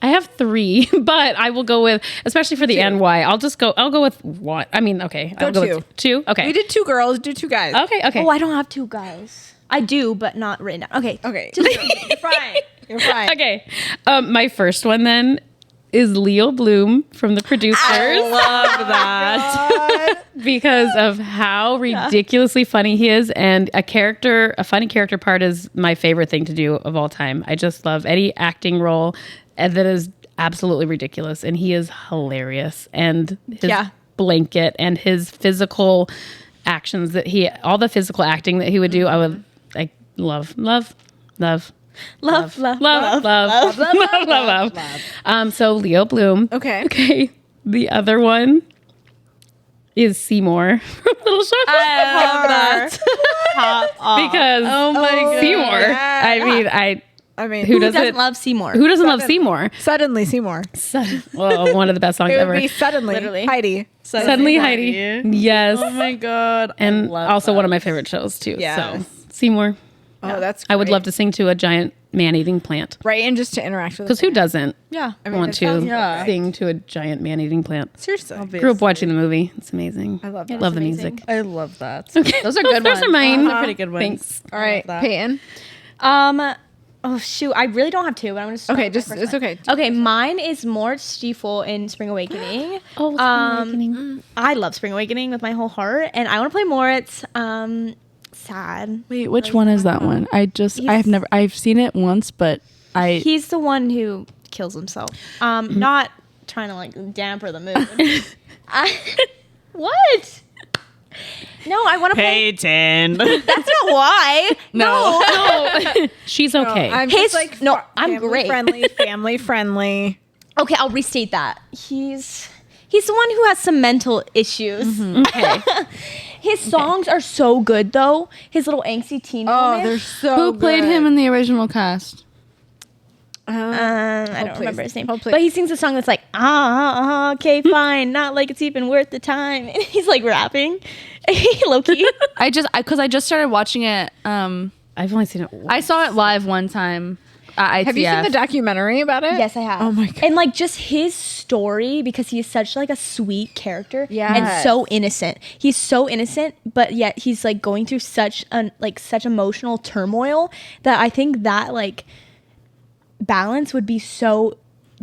I have three, but I will go with, especially for the NY. I'll go with one. I mean, okay, I'll go two. with two. Okay, We did two girls, do two guys. Okay. Oh, I don't have two guys. I do, but not written down. Okay. Okay. You're fine. You're fine. Okay. My first one then is Leo Bloom from The Producers. Love that. Because of how ridiculously funny he is, and a funny character part is my favorite thing to do of all time. I just love any acting role that is absolutely ridiculous, and he is hilarious. And his blanket and his physical actions all the physical acting that he would do, I love. So Leo Bloom. Okay. Okay. The other one is Seymour from Little Shop. Because Oh my god. Seymour. Yeah. I mean, Who who doesn't love Seymour? who doesn't love Seymour? Suddenly Seymour. Well, one of the best songs It would ever. be suddenly Literally. Heidi. Suddenly Heidi. Yes. Oh my god. And also one of my favorite shows too. Yes. So Seymour. Oh, that's I would great. love to sing to a giant man-eating plant. Right, and just to interact with Because who doesn't Yeah. I mean, want it sounds to perfect. sing to a giant man-eating plant? Seriously. Grew up watching the movie. It's amazing. I love that. Love the amazing. music. I love that. Okay. Those are good Those ones. are mine. Those are pretty good ones. Thanks. All right, that. Peyton. Oh shoot, I really don't have two, but I'm gonna start Okay, with my just first it's one. okay. Okay, mine is more Stiefel in Spring Awakening. Oh, I love Spring Awakening with my whole heart, and I want to play Moritz. Sad. Wait, which one is that one? I've seen it once, but He's the one who kills himself. Not trying to like damper the mood. What? No, I want to play. Peyton. That's not why. No. She's okay. I'm His- just like no, I'm great. Family friendly. Okay, I'll restate that. He's the one who has some mental issues. okay. His songs are so good though. His little angsty teen. Oh, moment. they're so Who played good. him in the original cast? I don't please. remember his name. Oh, please. But he sings a song that's like, okay, fine, not like it's even worth the time. And he's like rapping. Low key. I just started watching it. I've only seen it once. I saw it live one time. At Have you seen ITF. the documentary about it? Yes, I have. Oh my God. And like just his story, because he is such like a sweet character and Yes. so innocent. He's so innocent, but yet he's like going through such emotional turmoil that I think that like balance would be so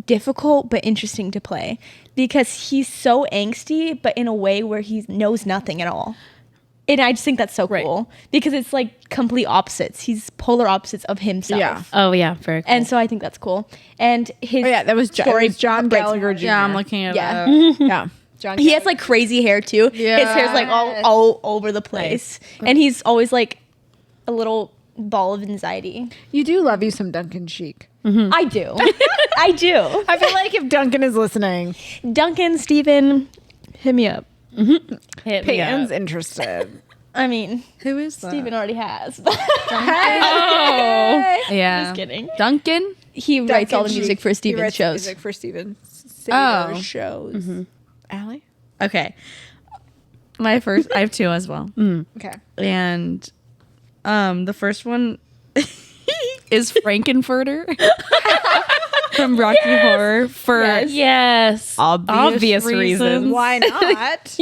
difficult but interesting to play, because he's so angsty but in a way where he knows nothing at all. And I just think that's so cool, because it's like complete opposites. He's polar opposites of himself. Yeah. Oh yeah, very cool. And so I think that's cool. And his Oh yeah, that was story John breaks my Gallagher heart. Jr. Yeah, I'm looking at Yeah. that. Yeah. John He has like crazy hair too. His hair's like all over the place. And he's always like a little ball of anxiety. You do love you some Duncan Sheik. I do. I do. I feel like if Duncan is listening, Duncan, Steven, hit me up. Hit me Peyton's up. interested. I mean, Who is that? Steven already has. Oh. Yeah. Just kidding. Duncan? He writes all the Duncan music Sheik. for He Steven's writes shows. Music for Steven's Oh. shows. Allie? Okay. I have two as well. Okay. And the first one is Frankenfurter from Rocky Horror for Yes. obvious reasons. Why not?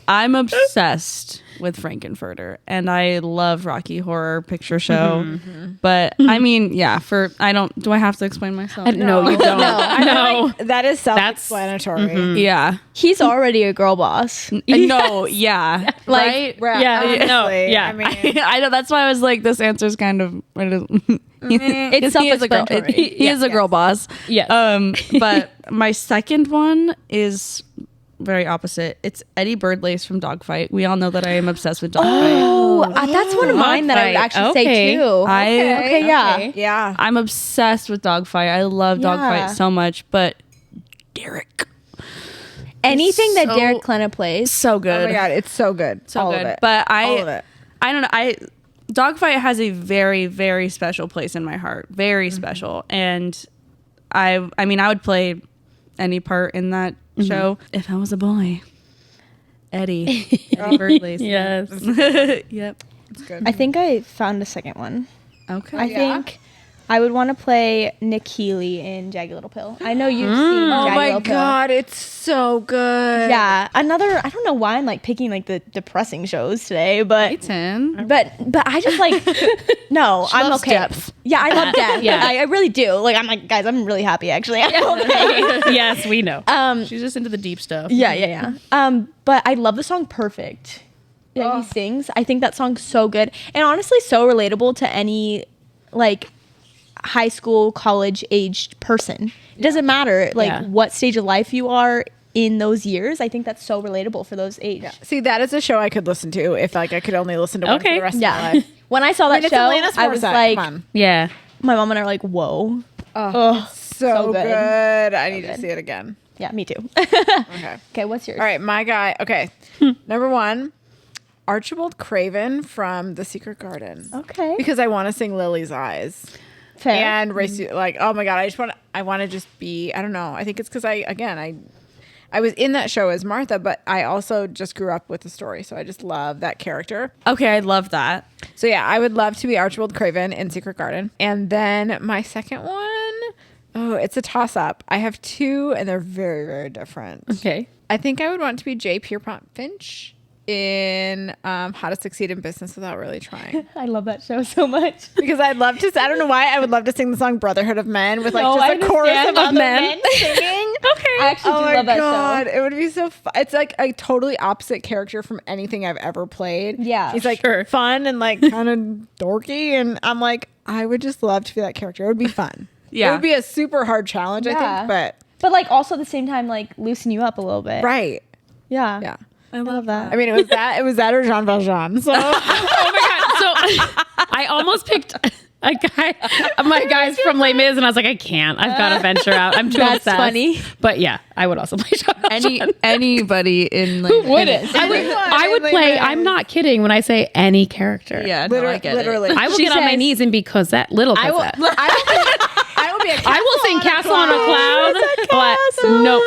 I'm obsessed with Frankenfurter, and I love Rocky Horror Picture Show. But I mean, yeah, do I have to explain myself? No, you don't. No. That is self-explanatory. Yeah. He's already a girl boss. No, yeah. Right? Right, Yeah, no, honestly, yeah. I mean, I know, that's why I was like, this answer's kind of It's he is a girl. self-explanatory. He is a girl boss. Yes. But my second one is very opposite. It's Eddie Birdlace from Dogfight. We all know that I am obsessed with Dogfight. Oh, that's one of mine that I would actually say Okay. too. Okay, yeah. yeah. I'm obsessed with Dogfight. I love Yeah. Dogfight so much, but Derek, Anything that So- Derek Klena plays. so Oh good. my God, it's so good. So All good. of it. But All of it. I don't know. Dogfight has a very, very special place in my heart. Very special. And I mean, I would play any part in that show if I was a boy. Eddie Birdlace. Yes. Yep. It's good. I think I found a second one. Okay. I think I would want to play Nick Healy in Jagged Little Pill. I know you've seen Oh Jagged my Little Pill. God, it's so good. Yeah, another. I don't know why I'm like picking like the depressing shows today, but Peyton. I just like no. I'm loves okay. depth. Yeah, I love depth. Yeah. I really do. Like I'm like guys, I'm really happy actually. I'm okay. Yes, we know. She's just into the deep stuff. Yeah. But I love the song Perfect. Yeah, he sings. I think that song's so good and honestly so relatable to any like high school, college aged person. It doesn't matter like what stage of life you are in those years. I think that's so relatable for those age. See, that is a show I could listen to if like I could only listen to one for Okay. the rest of my Yeah. life. When I saw that It's show, Alanis I was Morissette, like, come on. Yeah. my mom and I are like, whoa. So good. good. I need to see it again. Yeah, me too. Okay. Okay, what's yours? All right, my guy. Okay. Number 1, Archibald Craven from The Secret Garden. Okay. Because I want to sing Lily's Eyes. Fair. And race you, like, oh my God, I want to just be, I don't know. I think it's because I was in that show as Martha, but I also just grew up with the story. So I just love that character. Okay, I love that. So yeah, I would love to be Archibald Craven in Secret Garden. And then my second one, it's a toss up. I have 2 and they're very, very different. Okay. I think I would want to be J. Pierpont Finch in How to Succeed in Business Without Really Trying. I love that show so much. Because I'd love to, I don't know why, I would love to sing the song Brotherhood of Men with like No, I just a chorus of understand. other Men. men singing. Okay. I actually Oh do my love that God, show. it would be so fun. It's like a totally opposite character from anything I've ever played. Yeah. He's like Sure. fun and like kind of dorky. And I'm like, I would just love to be that character. It would be fun. Yeah. It would be a super hard challenge, I Yeah. think. But But like also at the same time, like loosen you up a little bit. right. Yeah. Yeah. I love that. I mean, it was that or Jean Valjean. So Oh my God. So I almost picked a guy, my guys from Les Mis, and I was like, I can't. I've got to venture out. I'm too That's obsessed. funny. But yeah, I would also play Jean Valjean. Anybody in like, Wouldn't. I would play. I'm not kidding when I say any character. Yeah, no, I get it. literally. I will She get on my says- knees and be Cosette, little I will. Cosette. I will be a I will sing Castle on a Cloud. But no.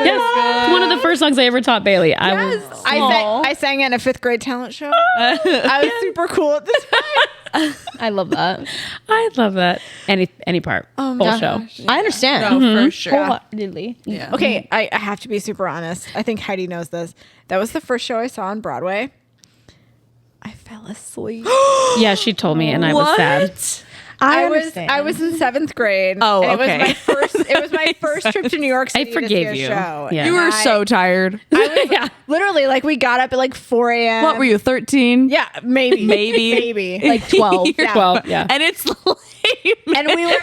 Yes, it's one of the first songs I ever taught Bailey. I sang in a 5th grade talent show. I was super cool at the time. I love that. I love that. Any part. Whole show. I understand. No, for sure. Wholeheartedly. Yeah. Okay, I have to be super honest. I think Heidi knows this. That was the first show I saw on Broadway. I fell asleep. Yeah, she told me, and I was sad. I was in 7th grade. Oh, and okay. It was my first trip to New York City. I forgave to see you. a show. Yeah. You were so tired. Yeah. Literally, like we got up at like 4 a.m. What were you, 13? Yeah, maybe, Maybe. like 12. You're Yeah. 12. Yeah. And it's lame. and we were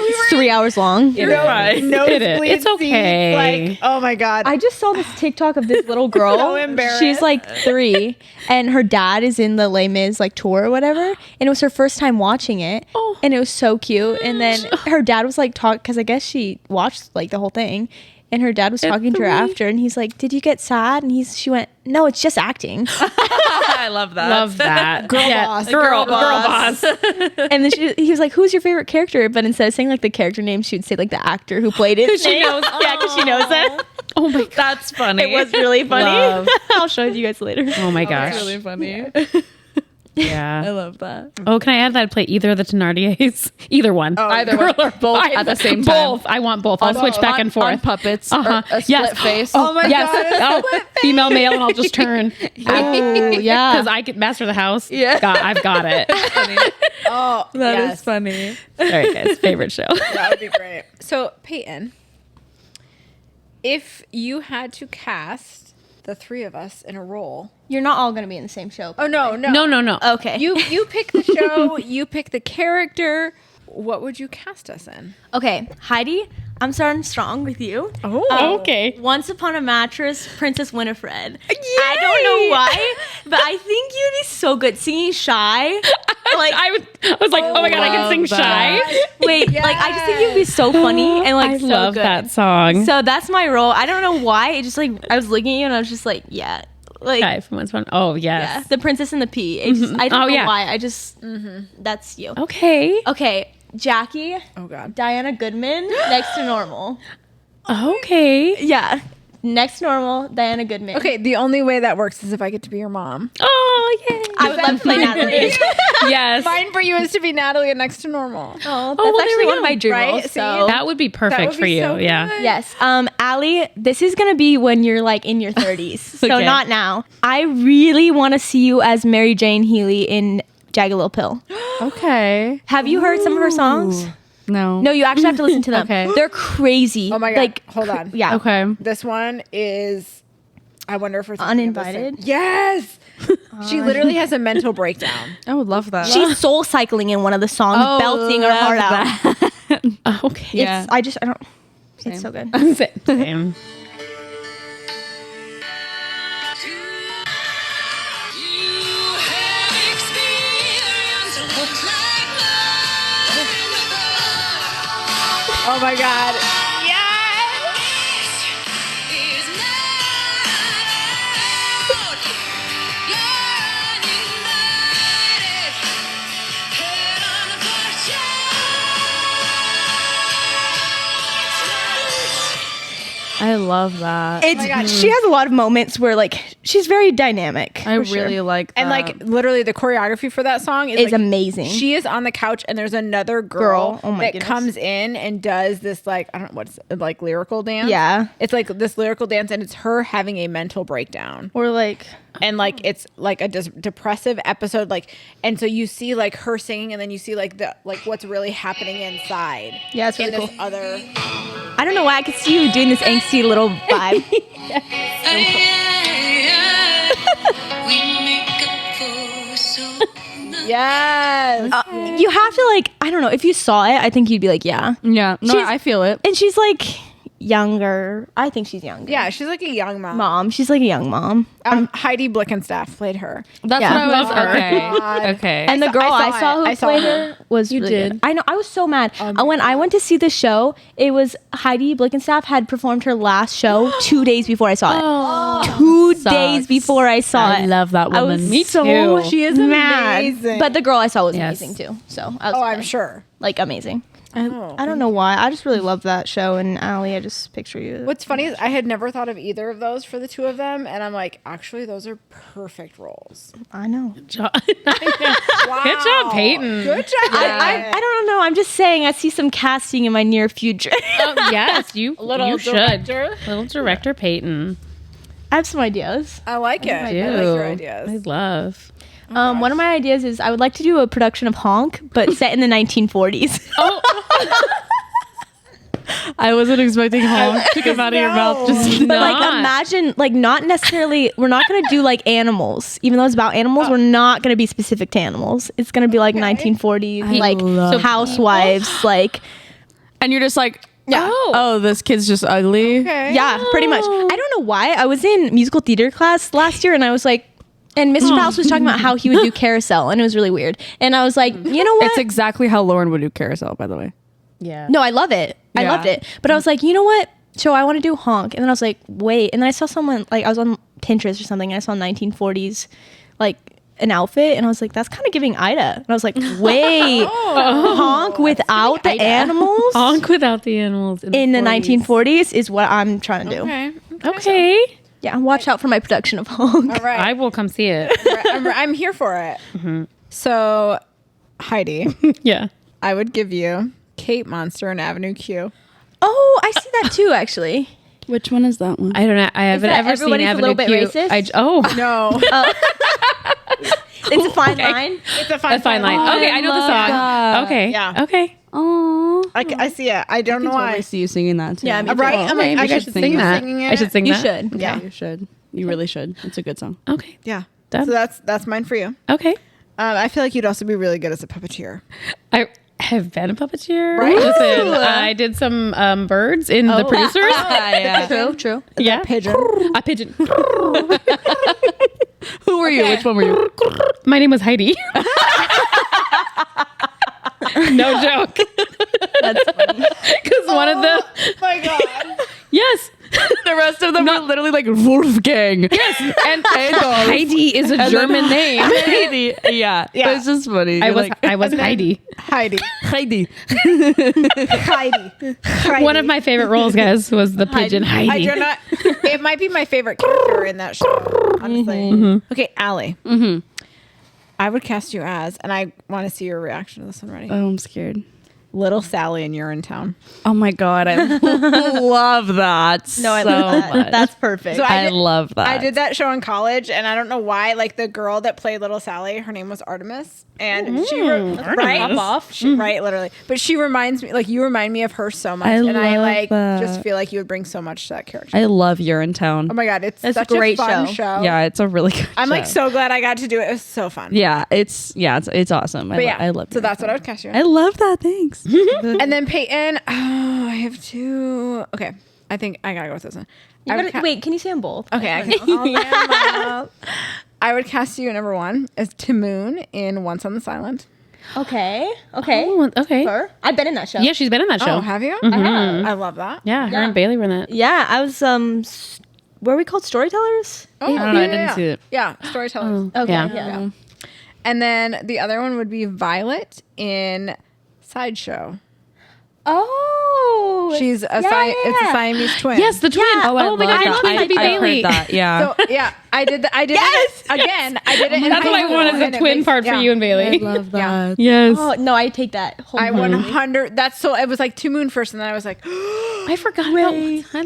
It's 3 hours long. It is. nosebleed It's okay. seats, like, oh my God. I just saw this TikTok of this little girl. So embarrassed. She's like 3, and her dad is in the Les Mis like tour or whatever, and it was her first time watching it, and it was so cute. And then her dad was like talk because I guess she watched like the whole thing, and her dad was talking to her after, and he's like, "Did you get sad?" And she went, "No, it's just acting." I love that. Love that. Girl boss. Girl Girl boss. And then he was like, "Who's your favorite character?" But instead of saying like the character name, she would say like the actor who played it. She knows. Yeah, because she knows it. Oh my God. That's funny. It was really funny. Love. I'll show it to you guys later. Oh my gosh. That's really funny. I Yeah. love that. Oh, can I add that I'd play either of the Thenardiers? Either one. Either Girl one. or Both at the same time. Both. I want both. I'll switch back and forth. On puppets. Uh-huh. Or a split Yes. face. Oh my Yes. God. Oh, female, male, and I'll just turn. Oh, yeah. Because I can master the house. Yeah. I've got it. Oh, That is yes. funny. All right, guys. Favorite show. That would be great. So, Peyton, if you had to cast the 3 of us in a role. You're not all gonna be in the same show. Oh, no. No. Okay. You pick the show, you pick the character. What would you cast us in? Okay, Heidi, I'm starting strong with you. Oh, okay. Once Upon a Mattress, Princess Winifred. I don't know why, but I think you'd be so good singing Shy. Like, I was like, oh my God, I can sing Shy. wait, like I just think you'd be so funny and like I so love good. that song. So that's my role. I don't know why. It just like I was looking at you and I was just like, yeah, like Guy from Once Upon. Oh yeah, yes. the Princess and the Pea. It just, I don't Oh, know yeah. why. I just that's you. Okay. Okay, Jackie, Oh, God. Diana Goodman, next to normal. Okay. Yeah, next to normal, Diana Goodman. Okay, the only way that works is if I get to be your mom. Oh yay. I would love to play Natalie. Yes. Mine for you is to be Natalie and next to normal. Oh, that's well, there actually we one go. of my dream Right? roles. See? So That would be perfect would for be you. so Yeah. good. yes, Allie, this is gonna be when you're like in your 30s, so Okay. not now. I really want to see you as Mary Jane Healy in Jagged Little Pill. Okay. Have you heard some of her songs? No. No, you actually have to listen to them. Okay. They're crazy. Oh my God. Like, Hold on. yeah. Okay. This one is, I wonder if we're thinking of the same- Uninvited? Yes. She literally has a mental breakdown. I would love that. She's soul cycling in one of the songs, belting her heart out. Okay. Yeah. I don't. It's so good. Same. Oh my God. Yes. I love that. It's she has a lot of moments where like she's very dynamic. I for sure. really like that. And like literally the choreography for that song is It's like, amazing. She is on the couch and there's another girl Oh my that goodness. comes in and does this like, I don't know what's like lyrical dance. Yeah. It's like this lyrical dance and it's her having a mental breakdown. Or like And like it's like a depressive episode, like, and so you see like her singing and then you see like the like what's really happening inside. Yeah, it's really in this cool. other I don't know why I could see you doing this angsty little vibe. Yes. You have to like, I don't know, if you saw it, I think you'd be like, yeah. yeah, no, She's- I feel it. And she's like younger. I think she's younger. Yeah, she's like a young Mom. She's like a young mom. Heidi Blickenstaff played her. That's Yeah. what I was. Love her. Okay, okay. And the girl I saw it. who I saw played her. her was You really did. good. I know. I was so mad. When I went to see the show, it was Heidi Blickenstaff had performed her last show 2 days before I saw it. 2 sucks. days before I saw I it. love that I woman. was Me so too. She is mad. amazing. But the girl I saw was Yes. amazing too. So I was Oh, I'm like, sure. like amazing. Oh. I don't know why. I just really love that show. And Allie, I just picture you. What's funny is I had never thought of either of those for the two of them, and I'm like, actually, those are perfect roles. I know. Wow. Good job, Peyton. Good job. I don't know. I'm just saying. I see some casting in my near future. Yes, you Little should. director. Little director Peyton. I have some ideas. I like it. I do. I like your I ideas. love. One of my ideas is I would like to do a production of Honk, but set in the 1940s. I wasn't expecting honk to come out of your mouth. Just But like Not. imagine like not necessarily we're not gonna do like animals. Even though it's about animals, we're not gonna be specific to animals. It's gonna be like 1940s, like love housewives, like and you're just like, yeah. oh, this kid's just ugly. Okay. Yeah, pretty much. I don't know why. I was in musical theater class last year and I was like and Mr. Palace was talking about how he would do carousel and it was really weird. And I was like, you know what? It's exactly how Lauren would do carousel, by the way. Yeah. No, I love it. I Yeah. loved it. But I was like, you know what? So I want to do Honk. And then I was like, wait. And then I saw someone, like, I was on Pinterest or something, and I saw 1940s, like, an outfit. And I was like, that's kind of giving Ida. And I was like, wait, Honk without the animals Honk without the animals in the 1940s is what I'm trying to do. Okay. Okay. Yeah, watch out for my production of Honk. All right. I will come see it. I'm here for it. So, Heidi, Yeah. I would give you Kate Monster and Avenue Q. Oh, I see that too, actually. Which one is that one? I don't know. I haven't that ever seen Everybody's a Avenue Little Bit Q. Racist? No. It's a fine line. It's a A fine line. Okay, I know the love song. that. Okay. Yeah. Okay. Oh, I see it. I don't know I why. see you singing that too. Yeah, me too. Right? I'm Okay, like, I maybe I should should sing sing that. Singing it. I should sing You that. should. Yeah. You should. You really should. It's a good song. Okay. Yeah. Done. So that's mine for you. Okay. I feel like you'd also be really good as a puppeteer. I have been a puppeteter. Right? Listen, I did some birds in the producers. True. Yeah. Pigeon. A pigeon. Who were you? Which one were you? My name was Heidi. No joke. That's funny. Because one of the Oh my god. yes, The rest of them were literally like Wolfgang. yes, and Adolf. Heidi is a German name. Heidi. Yeah. Yeah. It's just funny. I You're was like, I was Heidi. Heidi. Heidi. Heidi. One of my favorite roles, guys, was the pigeon I Heidi. do not. It might be my favorite character in that show. Honestly. Okay, Allie. I would cast you as, and I want to see your reaction to this one. Ready? Oh, I'm scared. Little Sally in Urinetown. Oh my god, I love that. No, I so love that. much. That's perfect. So I love that. I did that show in college, and I don't know why. Like the girl that played Little Sally, her name was Artemis, and she right Artemis. off, right, literally. But she reminds me, like you remind me of her so much, I and I love like that. just feel like you would bring so much to that character. I love Urinetown. Oh my god, it's It's a such great a fun show. show. Yeah, it's a really good I'm like show. so glad I got to do it. It was so fun. Yeah, it's awesome. But yeah, I love so Urinetown. that's what I would cast you in. I love that. Thanks. And then Peyton, oh, I have two. Okay, I think I gotta go with this one. You I would gotta- ca- wait, can you say them both? Okay, I can. I'll lay 'em out. I would cast you number one as Timoon in Once on this Island. Okay. Okay. Oh, okay. Her? I've been in that show. Yeah, she's been in that show. Oh, have you? I love that. Yeah, her and Bailey were in it. Yeah, I was were we called storytellers? Oh, I don't know, I didn't see it. Yeah, storytellers. Okay. Yeah. Yeah. And then the other one would be Violet in Sideshow. Oh, She's a it's a Siamese twin. Yes, the twin. Yeah. Oh my god, you twins would be I've Bailey. heard that. Yeah. So yeah, I did it again. I did it. in That's high what I school, want is and a it twin makes- part for yeah. you and Bailey. love that. Yes. Oh no, I take that. I 100. That's so. It was like 2 moon first, and then I was like I forgot about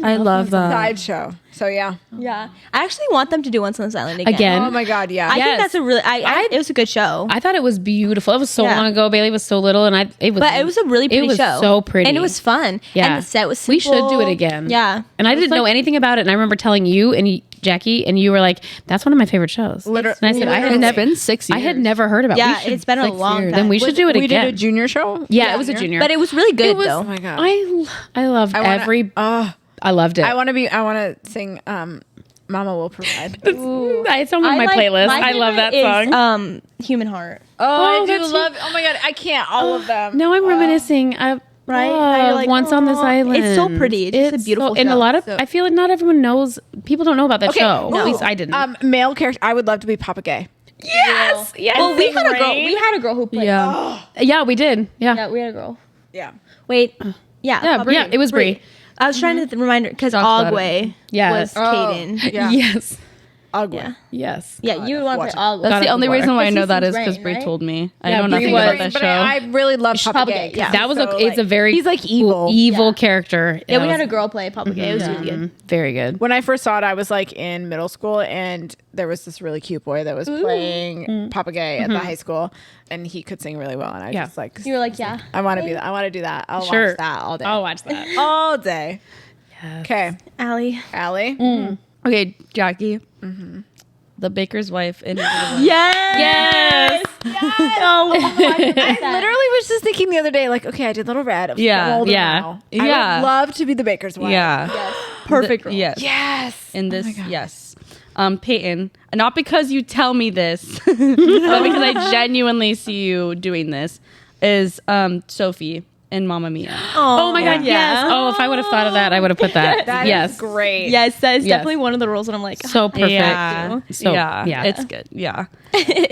I love that. sideshow. So yeah. Yeah, I actually want them to do Once on this Island again. Again. Oh my god, yeah. I Yes. think that's a really. It was a good show. I thought it was beautiful. It was so Yeah. long ago. Bailey was so little, and But it was a really pretty it was show. so pretty. And it was fun. Yeah. And the set was We simple. should do it again. Yeah. And I didn't know anything about it. And I remember telling you and Jackie, and you were like, "That's one of my favorite shows." Literally- and I said, "I had It's never been 6 years. I had never heard about. Yeah, We should- it's been a 6 long years. time. Then we should do it we again. did a junior show. Yeah, it was a junior. But it was really good It was- though. Oh my god. I loved every. I loved it. I want to sing. Mama Will Provide. It's on my playlist. I love that song. Human Heart. Oh, I do that's- love. Oh my god, I can't all of them. No, I'm reminiscing. I Right? love Now you're like, Once on This "Aw." Island. It's so pretty. It's just a beautiful and a show. lot of. I feel like not everyone knows. People don't know about that show. no. At least I didn't. Male character. I would love to be Papa Gay. yes. Yes. Well, we had a girl. We had a girl who played. Yeah. Yeah, we did. Yeah. Yeah, we had a girl. Yeah. Wait. Yeah. Yeah, Brie. yeah, it was Brie. I was trying to remind her because Talk about Ogway Yes. was Caden. Yeah. Yes. Ugly. Yeah. Yes. Yeah, you would want to watch play it. Ogway. That's Got the it only before. reason why I But know she that is seems because great, Brie right? told me. I Yeah, know Brie nothing was- about that But show. I really love Papa Papa Gay. Gay, yeah. That was So, it's a very he's like evil. evil character. Yeah, we That had a was girl play Papa Gay. It was really good. very good. When I first saw it, I was like in middle school, and there was this really cute boy that was playing Papa Gay at the high school, and he could sing really well. And I Yeah. just like, You were like, yeah. I want to be that. I want to do that. I'll Sure. watch that all day. I'll watch that. All day. Okay, Allie. Allie. Okay, Jackie. The baker's wife in Yes. Yes. I literally was just thinking the other day, like, okay, I did Little Red. I'm Yeah, older yeah, now. I yeah. would love to be the baker's wife. Yeah. Perfect role. Yes. Yes. In this, yes. Peyton, not because you tell me this, but because I genuinely see you doing this, is Sophie in Mamma Mia. Oh my god, Yeah. yes. Oh, if I would have thought of that, I would have put that. That is yes. great. Yes, that is Yes. definitely one of the roles that I'm like, So perfect. Yeah. So yeah. yeah. It's good. Yeah.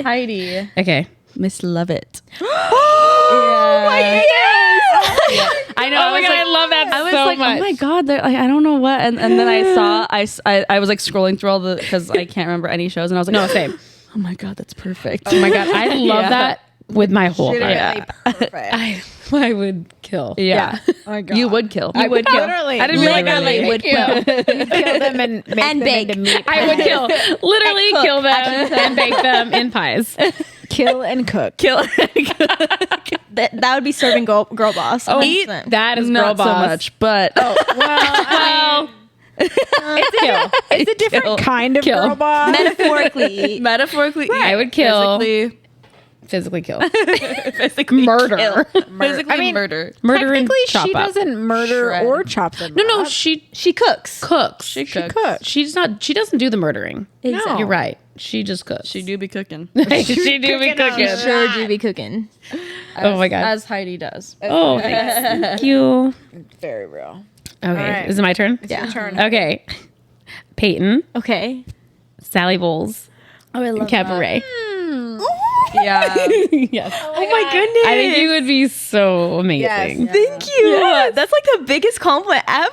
Heidi. Okay. Miss Lovett. oh my goodness. I know. Oh my god, I love that I was so like, much. oh my god, like, I don't know what, and then I saw, I was like scrolling through all the, because I can't remember any shows, and I was like, No, same. oh my god, that's perfect. Oh my god, I love Yeah. that with my whole heart. Literally perfect. I would kill. Yeah. Oh my god. You would kill. I would kill. Literally. I didn't really Literally would kill. kill them and make And them bake. into meat. I would kill. Literally cook. kill them and bake them in pies. Kill and cook. Kill. That would be serving girl boss. Oh, 100%. that is girl Not so boss. much, but Well, kill. It's a different Kill. kind of Kill. girl boss. metaphorically. metaphorically, I would kill. physically, Physically kill. physically Murder. kill. Physically I mean, murder. Murder and Technically, chop she up. doesn't murder Shred. or chop them. No, up. she cooks. cooks. She She cooks. cooks. She's not. She doesn't do the murdering. No. You're right. She just cooks. She do be cooking. she do be cooking. Sure do be cooking. Oh my god. As Heidi does. Oh, thank you. Very real. Okay, right. is it my turn? It's your turn. Okay, Peyton, Okay. Sally Bowles, Oh, I love Cabaret. Yeah. Yes. Oh my goodness. I think you would be so amazing. Yes. Thank you. That's like the biggest compliment ever.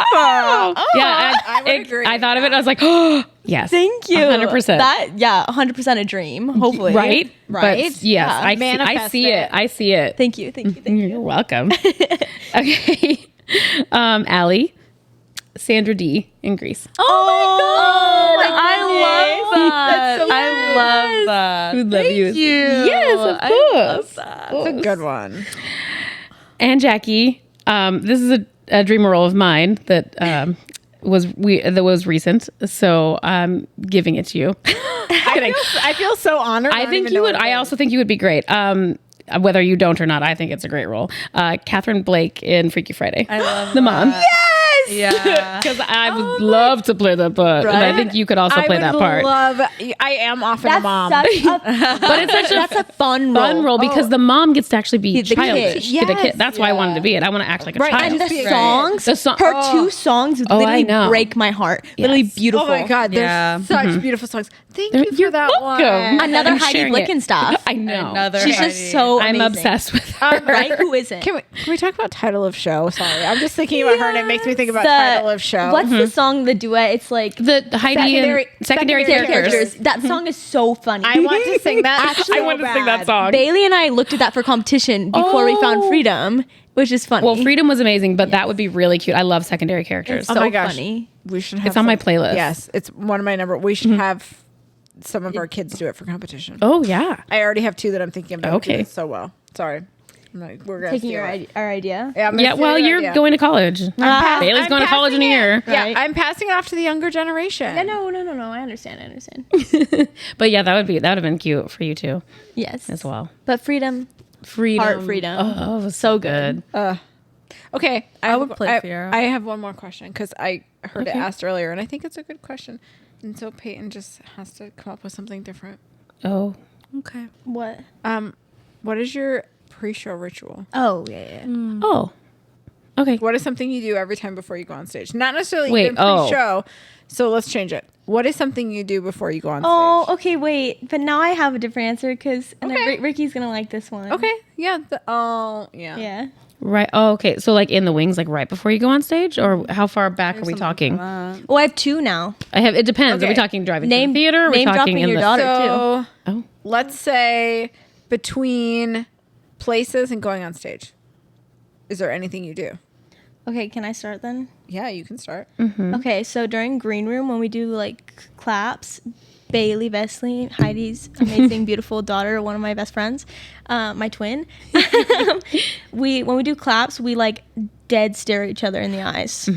Yeah, I would agree I with thought of it. And I was like, oh, yes. Thank you. 100%. That 100% a dream. Hopefully. Right? Right. But yes, Yeah. I Manifest see it. it. I see it. Thank you. Thank you. Thank You're you. welcome. Okay. Allie, Sandra D in Greece. Oh my God. I love that. That's so I love that. Would love you. Yes, of I course. love that. It's a good one. And Jackie, this is a dream role of mine that was recent, so I'm giving it to you. I feel so honored. I don't think even you know would. what it I is. also think you would be great. Whether you don't or not, I think it's a great role. Catherine Blake in Freaky Friday. I love the mom. Yes. Yeah. Because I would love to play that part. And I think you could also play that part. I am often a mom. But it's such that's a fun role. because the mom gets to actually be The kid. childish. Be the kid. Yes. That's why I wanted to be it. I want to act like a Right. child. And Just the be songs, The song- her 2 songs would I literally know. break my heart. Literally Yes. beautiful. Oh my God, there's Yeah. such beautiful songs. Thank They're- you for you're that welcome. one. Another I'm Heidi sharing it. Blicken stuff. I know. Another She's Heidi. just so I'm amazing. obsessed with her. Right? Who isn't? Can we talk about title of show? Sorry, I'm just thinking about her, and it makes me think about title of show. What's the song? The duet. It's like The Heidi and secondary characters. characters. That song is so funny. I want to sing that. Actually, I want to sing that song. Bailey and I looked at that for competition before we found Freedom, which is funny. Well, Freedom was amazing, but that would be really cute. I love secondary characters. It's Oh so my gosh. funny. We should have. It's on my playlist. Yes, it's one of my number. We should have some of our kids do it for competition. Oh yeah. I already have 2 that I'm thinking of. That would do Okay. it so well. Sorry, I'm like, we're gonna Taking steal it. our idea. Yeah, I'm gonna Yeah. steal Well, your you're idea. going to college. Bailey's I'm going to college in a passing year. it. Yeah, Right. I'm passing it off to the younger generation. No. I understand. But yeah, that would have been cute for you too Yes. as well. But freedom. Heart freedom. Oh, it was so good. Okay, I would play Fiera. I have one more question because I heard it asked earlier, and I think it's a good question. And so Peyton just has to come up with something different. Oh. Okay. What? What is your pre-show ritual? Oh, yeah. Oh. Okay. What is something you do every time before you go on stage? Not necessarily Wait, even pre-show. So let's change it. What is something you do before you go on Oh, stage? okay, wait. But now I have a different answer because Okay. Ricky's going to like this one. Okay. Yeah. Yeah. Yeah. Right. Oh, okay. So like in the wings, like right before you go on stage, or how far back are we talking? Well, I have 2 now. It depends. Are we Okay. talking driving to Name- the theater? Or are we name talking dropping in your the daughter. So Oh. let's say between places and going on stage, is there anything you do? Okay, can I start then? Yeah, you can start. Okay, so during green room when we do like claps, Bailey Vesely, Heidi's amazing, beautiful daughter, one of my best friends, my twin. When we do claps, we like dead stare at each other in the eyes.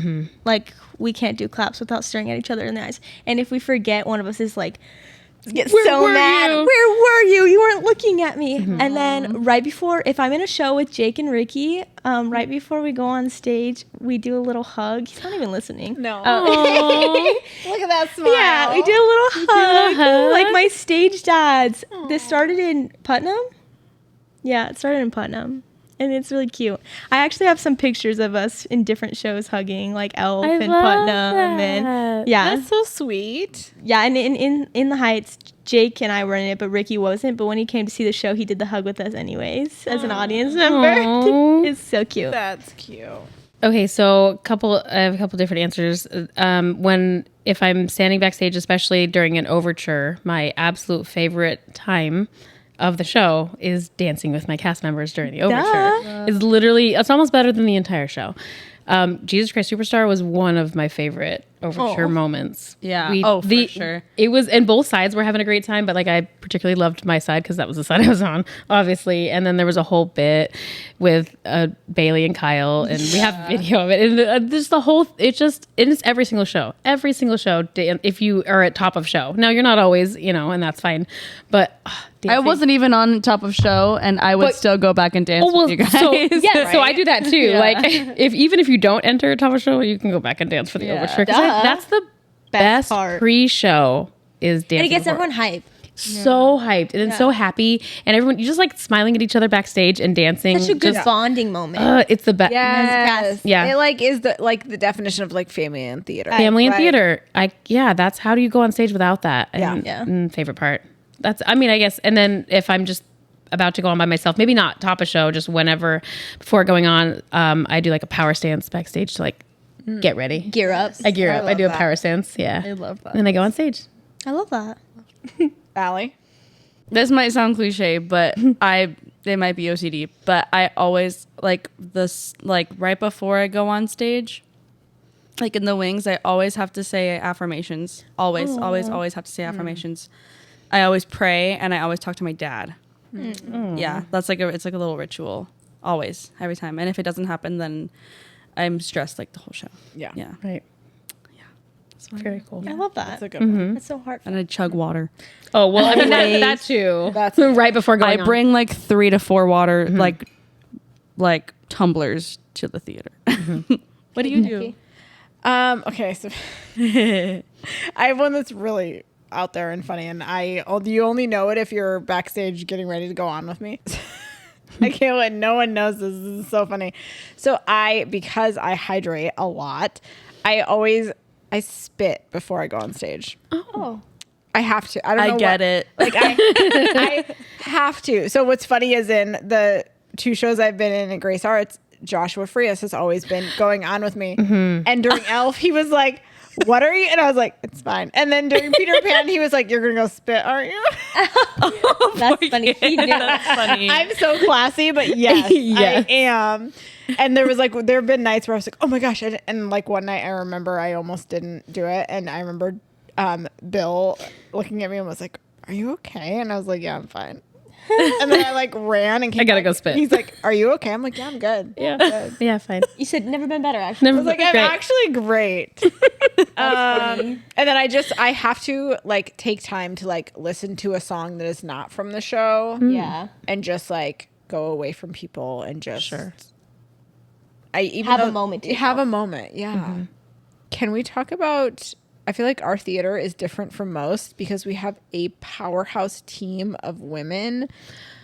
Like we can't do claps without staring at each other in the eyes. And if we forget, one of us is like, get Where so were mad. you? Where were you? You weren't looking at me. And then right before, if I'm in a show with Jake and Ricky, right before we go on stage, we do a little hug. He's not even listening. No. Look at that smile. Yeah, we do a little hug, like my stage dads. This started in Putnam. Yeah, it started in Putnam. And it's really cute. I actually have some pictures of us in different shows hugging, like Elf and Putnam, and yeah, That's so sweet. yeah. And in the Heights, Jake and I were in it, but Ricky wasn't. But when he came to see the show, he did the hug with us anyways as an audience member. Aw. It's so cute. That's cute. Okay, so I have a couple different answers. If I'm standing backstage, especially during an overture, my absolute favorite time of the show is dancing with my cast members during the overture. It's almost better than the entire show. Jesus Christ Superstar was one of my favorite overture moments. Yeah. For sure. It was, and both sides were having a great time, but like I particularly loved my side because that was the side I was on, obviously. And then there was a whole bit with Bailey and Kyle, and we have video of it. And just the whole, it is every single show. Every single show, if you are at top of show. Now, you're not always, and that's fine. But I dancing- wasn't even on top of show, and I would still go back and dance with you guys. So I do that too. Yeah. Like even if you don't enter a top of show, you can go back and dance for the overture. 'Cause that's the best part. pre-show is dancing. And it gets before. everyone hyped. So hyped and so happy, and everyone you just like smiling at each other backstage and dancing. Such a good Just, bonding moment. it's the best. Yes. Yeah. It like is the definition of like family and theater. Family and Right. theater. That's how do you go on stage without that? And, Yeah. favorite part. I guess. And then if I'm just about to go on by myself, maybe not top a show, just whenever before going on, I do like a power stance backstage to like get ready. Gear up. I gear up. I do a that. power stance. Yeah. I love that. And then I go on stage. I love that. Allie. This might sound cliche, but it might be OCD, but I always like this, like right before I go on stage, like in the wings, I always have to say affirmations. Always have to say affirmations. I always pray, and I always talk to my dad. Yeah, it's like a little ritual. Always, every time. And if it doesn't happen, then I'm stressed like the whole show. Yeah. Yeah. Right. That's fine. Very cool. I love that. That's a good one. It's so heartful. And I chug water. Oh, well, I mean, that too. That's right before going I on. bring like 3 to 4 water, like tumblers to the theater. What do you do? Okay, so I have one that's really out there and funny, and you only know it if you're backstage getting ready to go on with me. I can't let no one knows this. This is so funny. So because I hydrate a lot, I spit before I go on stage. Oh. I have to. I don't know. I get it. Like I have to. So what's funny is in the 2 shows I've been in at Grace Arts, Joshua Frias has always been going on with me. Mm-hmm. And during Elf, he was like, "What are you?" And I was like, "It's fine." And then during Peter Pan, he was like, "You're gonna go spit, aren't you?" That's funny. He knew. That's funny. I'm so classy, but yes, Yes. I am. And there have been nights where I was like, "Oh my gosh!" And like one night, I remember I almost didn't do it, and I remember Bill looking at me and was like, "Are you okay?" And I was like, "Yeah, I'm fine." And then I like ran and came I gotta back. go spit. He's like, "Are you okay?" I'm like, "Yeah, I'm good." Yeah. Good. Yeah, fine. You said never been better, actually. Never I was like, I'm great. actually great. And then I have to like take time to like listen to a song that is not from the show. Yeah. And just like go away from people and just Have a moment to Have a moment, yeah. Mm-hmm. Can we talk about? I feel like our theater is different from most because we have a powerhouse team of women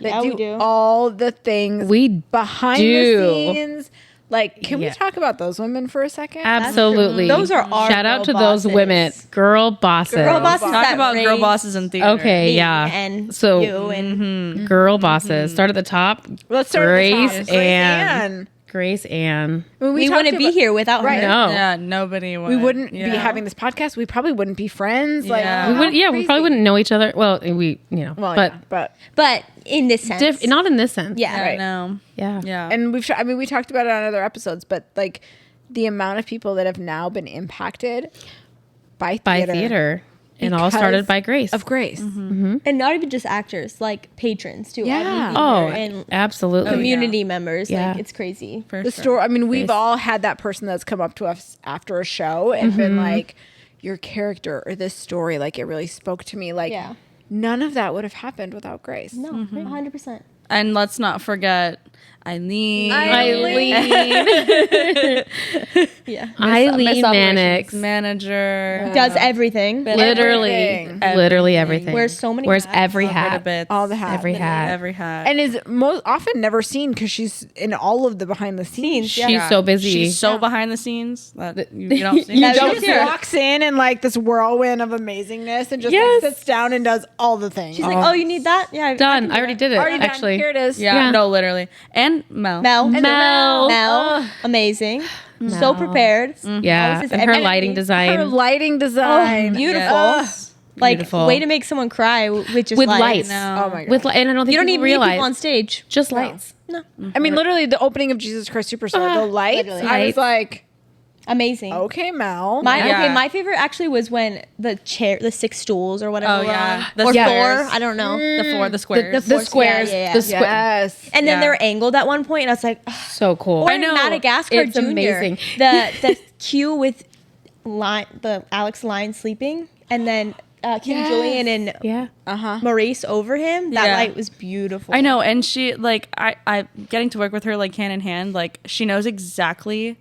that we do. all the things behind the scenes. Like, can we talk about those women for a second? Absolutely. Those are our shout out to girl those bosses. women, girl bosses. Girl bosses. Talk that about girl raise bosses in theater. Okay, me yeah. And So you and girl bosses. Start at the top. Let's start Grace at the top. Ann. Grace Ann. When we talked wouldn't be about- here without Right. her. No. Yeah, nobody would. We wouldn't Yeah. be having this podcast. We probably wouldn't be friends. Like, Yeah. We how would, we crazy. probably wouldn't know each other. Well, Well, but but In this sense. not in this sense. Yeah. I Right. know. Yeah. Yeah. and we talked about it on other episodes, but like the amount of people that have now been impacted by theater, And all because started by Grace. of Grace. And not even just actors, like patrons too. Yeah. Oh, And absolutely. community members. Yeah. Like, it's crazy. For The sure. story. I mean, we've Grace. all had that person that's come up to us after a show and been like, "Your character or this story, like it really spoke to me." Like, Yeah. none of that would have happened without Grace. No, 100%. And let's not forget Eileen. Yeah. Eileen Mannix. Manager. Does everything. Literally Everything. everything. Wears so many Wears hats. every All her hat. bits. All the hats. Every hat. Every hat. And is most often never seen because she's in all of the behind the scenes. She's so busy. She's so behind the scenes that you don't see. You her. don't She see just her. walks in and like this whirlwind of amazingness and just Yes. like, sits down and does all the things. She's like, oh, you need that? Yeah. Done. I already did it. Already done. Actually. Here it is. Yeah, Yeah. no, literally. And Mel. Mel. Mel. Amazing. So prepared. Yeah. Always is And her everything. lighting design. Her lighting design. Oh, beautiful. Yes. Like, Beautiful. way to make someone cry with just With lights. lights. No. Oh my god. With and I don't think You don't people even need realize people on stage. just lights. No. I mean, literally, the opening of Jesus Christ Superstar, the lights. literally. I was like, Amazing. okay, Mel. Yeah. My favorite actually was when the 6 stools or whatever Oh, were yeah. on. The Or squares. 4, I don't know. The squares. The squares. Yeah. The squa- Yes. And then Yeah. they were angled at one point, and I was like, ugh. So cool. Or in Madagascar It's Jr. amazing. The cue with the Alex Line sleeping, and then Kim Yes. Julian and Yeah. Maurice over him. That Yeah. light was beautiful. I know, and she I getting to work with her like hand in hand. Like she knows exactly.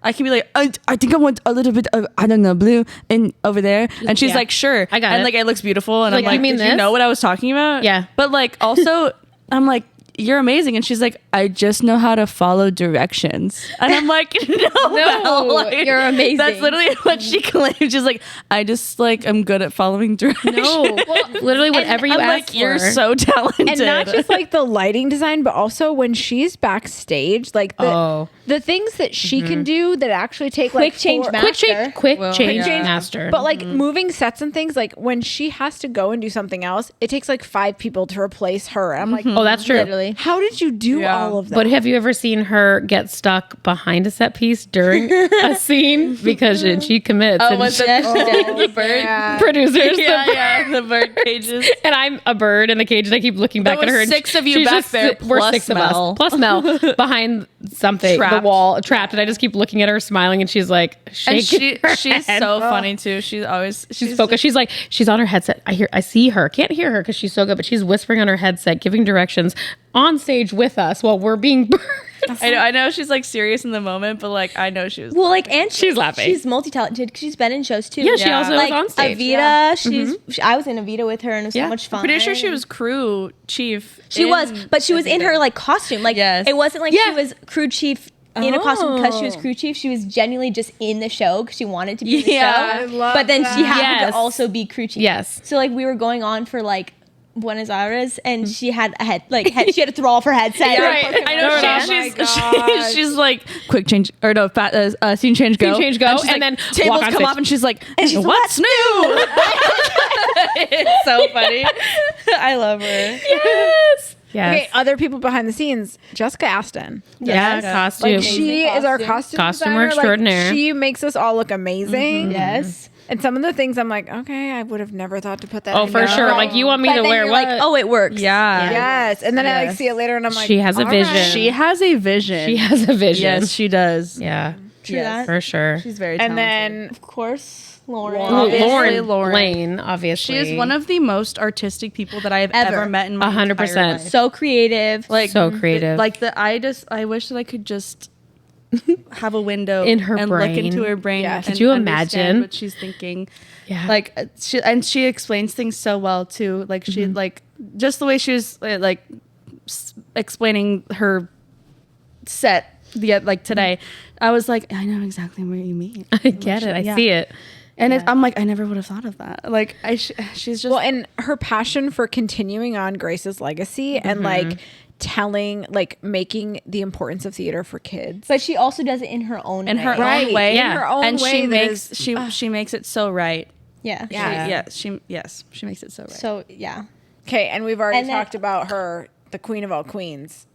I can be like, I think I want a little bit of I don't know blue and over there, and she's Yeah. like, sure, I got and it. like it looks beautiful, and Like, I'm like, you mean did you this? know what I was talking about? Yeah. but like also I'm like, you're amazing, and she's like, I just know how to follow directions, and I'm like, no, Mel, like, you're amazing. That's literally what she claimed. She's like, I just like I'm good at following directions. No. Literally whatever you I'm ask like, for. you're so talented, And not just like the lighting design, but also when she's backstage, like the things that she can do that actually take Quick like change four- master. quick Well, change yeah. master. But like moving sets and things, like when she has to go and do something else, it takes like 5 people to replace her. And I'm like, oh, that's true. Literally. how did you do Yeah. all of that? But have you ever seen her get stuck behind a set piece during a scene because she commits? and with she- the bird. Yeah. producers, The bird cages. and I'm a bird in a cage, and I keep looking back There at her. was and 6 of you she's back just there, we're plus 6 of Mel. us plus Mel behind something, Trapped. the wall, trapped, and I just keep looking at her, smiling, and she's like And shaking. her she's head. so funny too. She's always She's focused. She's like, she's on her headset. I see her. Can't hear her because she's so good, but she's whispering on her headset, giving directions on stage with us while we're being I know she's like serious in the moment, but like I know she was. Well, like, and She's laughing. She's multi-talented because she's been in shows too. Yeah, she Yeah. also like was on stage. Avita. I was in Avita with her, and it was Yeah. so much fun. Pretty sure she was crew chief. She was, but she was in her like costume. Like, Yes. it wasn't like she was crew chief in a costume because she was Oh. crew chief. She was genuinely just in the show because she wanted to be in the Yeah, I show. love But then she that. happened Yes. to also be crew chief. Yes. So like we were going on for like Buenos Aires, and she had a she had to throw off her headset. Yeah, Right. I know Oh my she's like quick change or no scene change go Scene change go, she's and like, then tables walk on come stage. off and she's like what's new? It's so funny. I love her. Yes. Yes. Okay, other people behind the scenes, Jessica Aston. Yes. Costume. Like she is our costume Costumer designer. extraordinaire. Like, she makes us all look amazing. Yes. And some of the things I'm like, okay, I would have never thought to put that. Oh, in for there. sure. Like you want me But to then wear you're what? like, oh, it works. Yeah. Yes, and then I like Yes. see it later, and I'm like, She has a all vision. right. She has a vision. She has a vision. Yes, she does. Yeah. True Yes. that. For sure. She's very And talented. then Of course, Lauren. Obviously, Lauren Lane, obviously. She is one of the most artistic people that I have Ever. ever met in my 100%. entire life. So creative. Like so creative. I wish that I could just have a window In her and brain. look into her brain. Yeah. And Could you understand imagine? what she's thinking? yeah. Like she explains things so well too. Like she like just the way she was like explaining her set like today. I was like, I know exactly what you mean. I get it. I Yeah. see it. And I'm like, I never would have thought of that. Like she's just well, and her passion for continuing on Grace's legacy and like telling, like making the importance of theater for kids. But she also does it in her own in way. her Right. own way. Yeah. In her own and way she that makes is- she makes it so right. Yeah. Yeah. She makes it so right. So, yeah. Okay, and we've already And then- talked about her, the queen of all queens,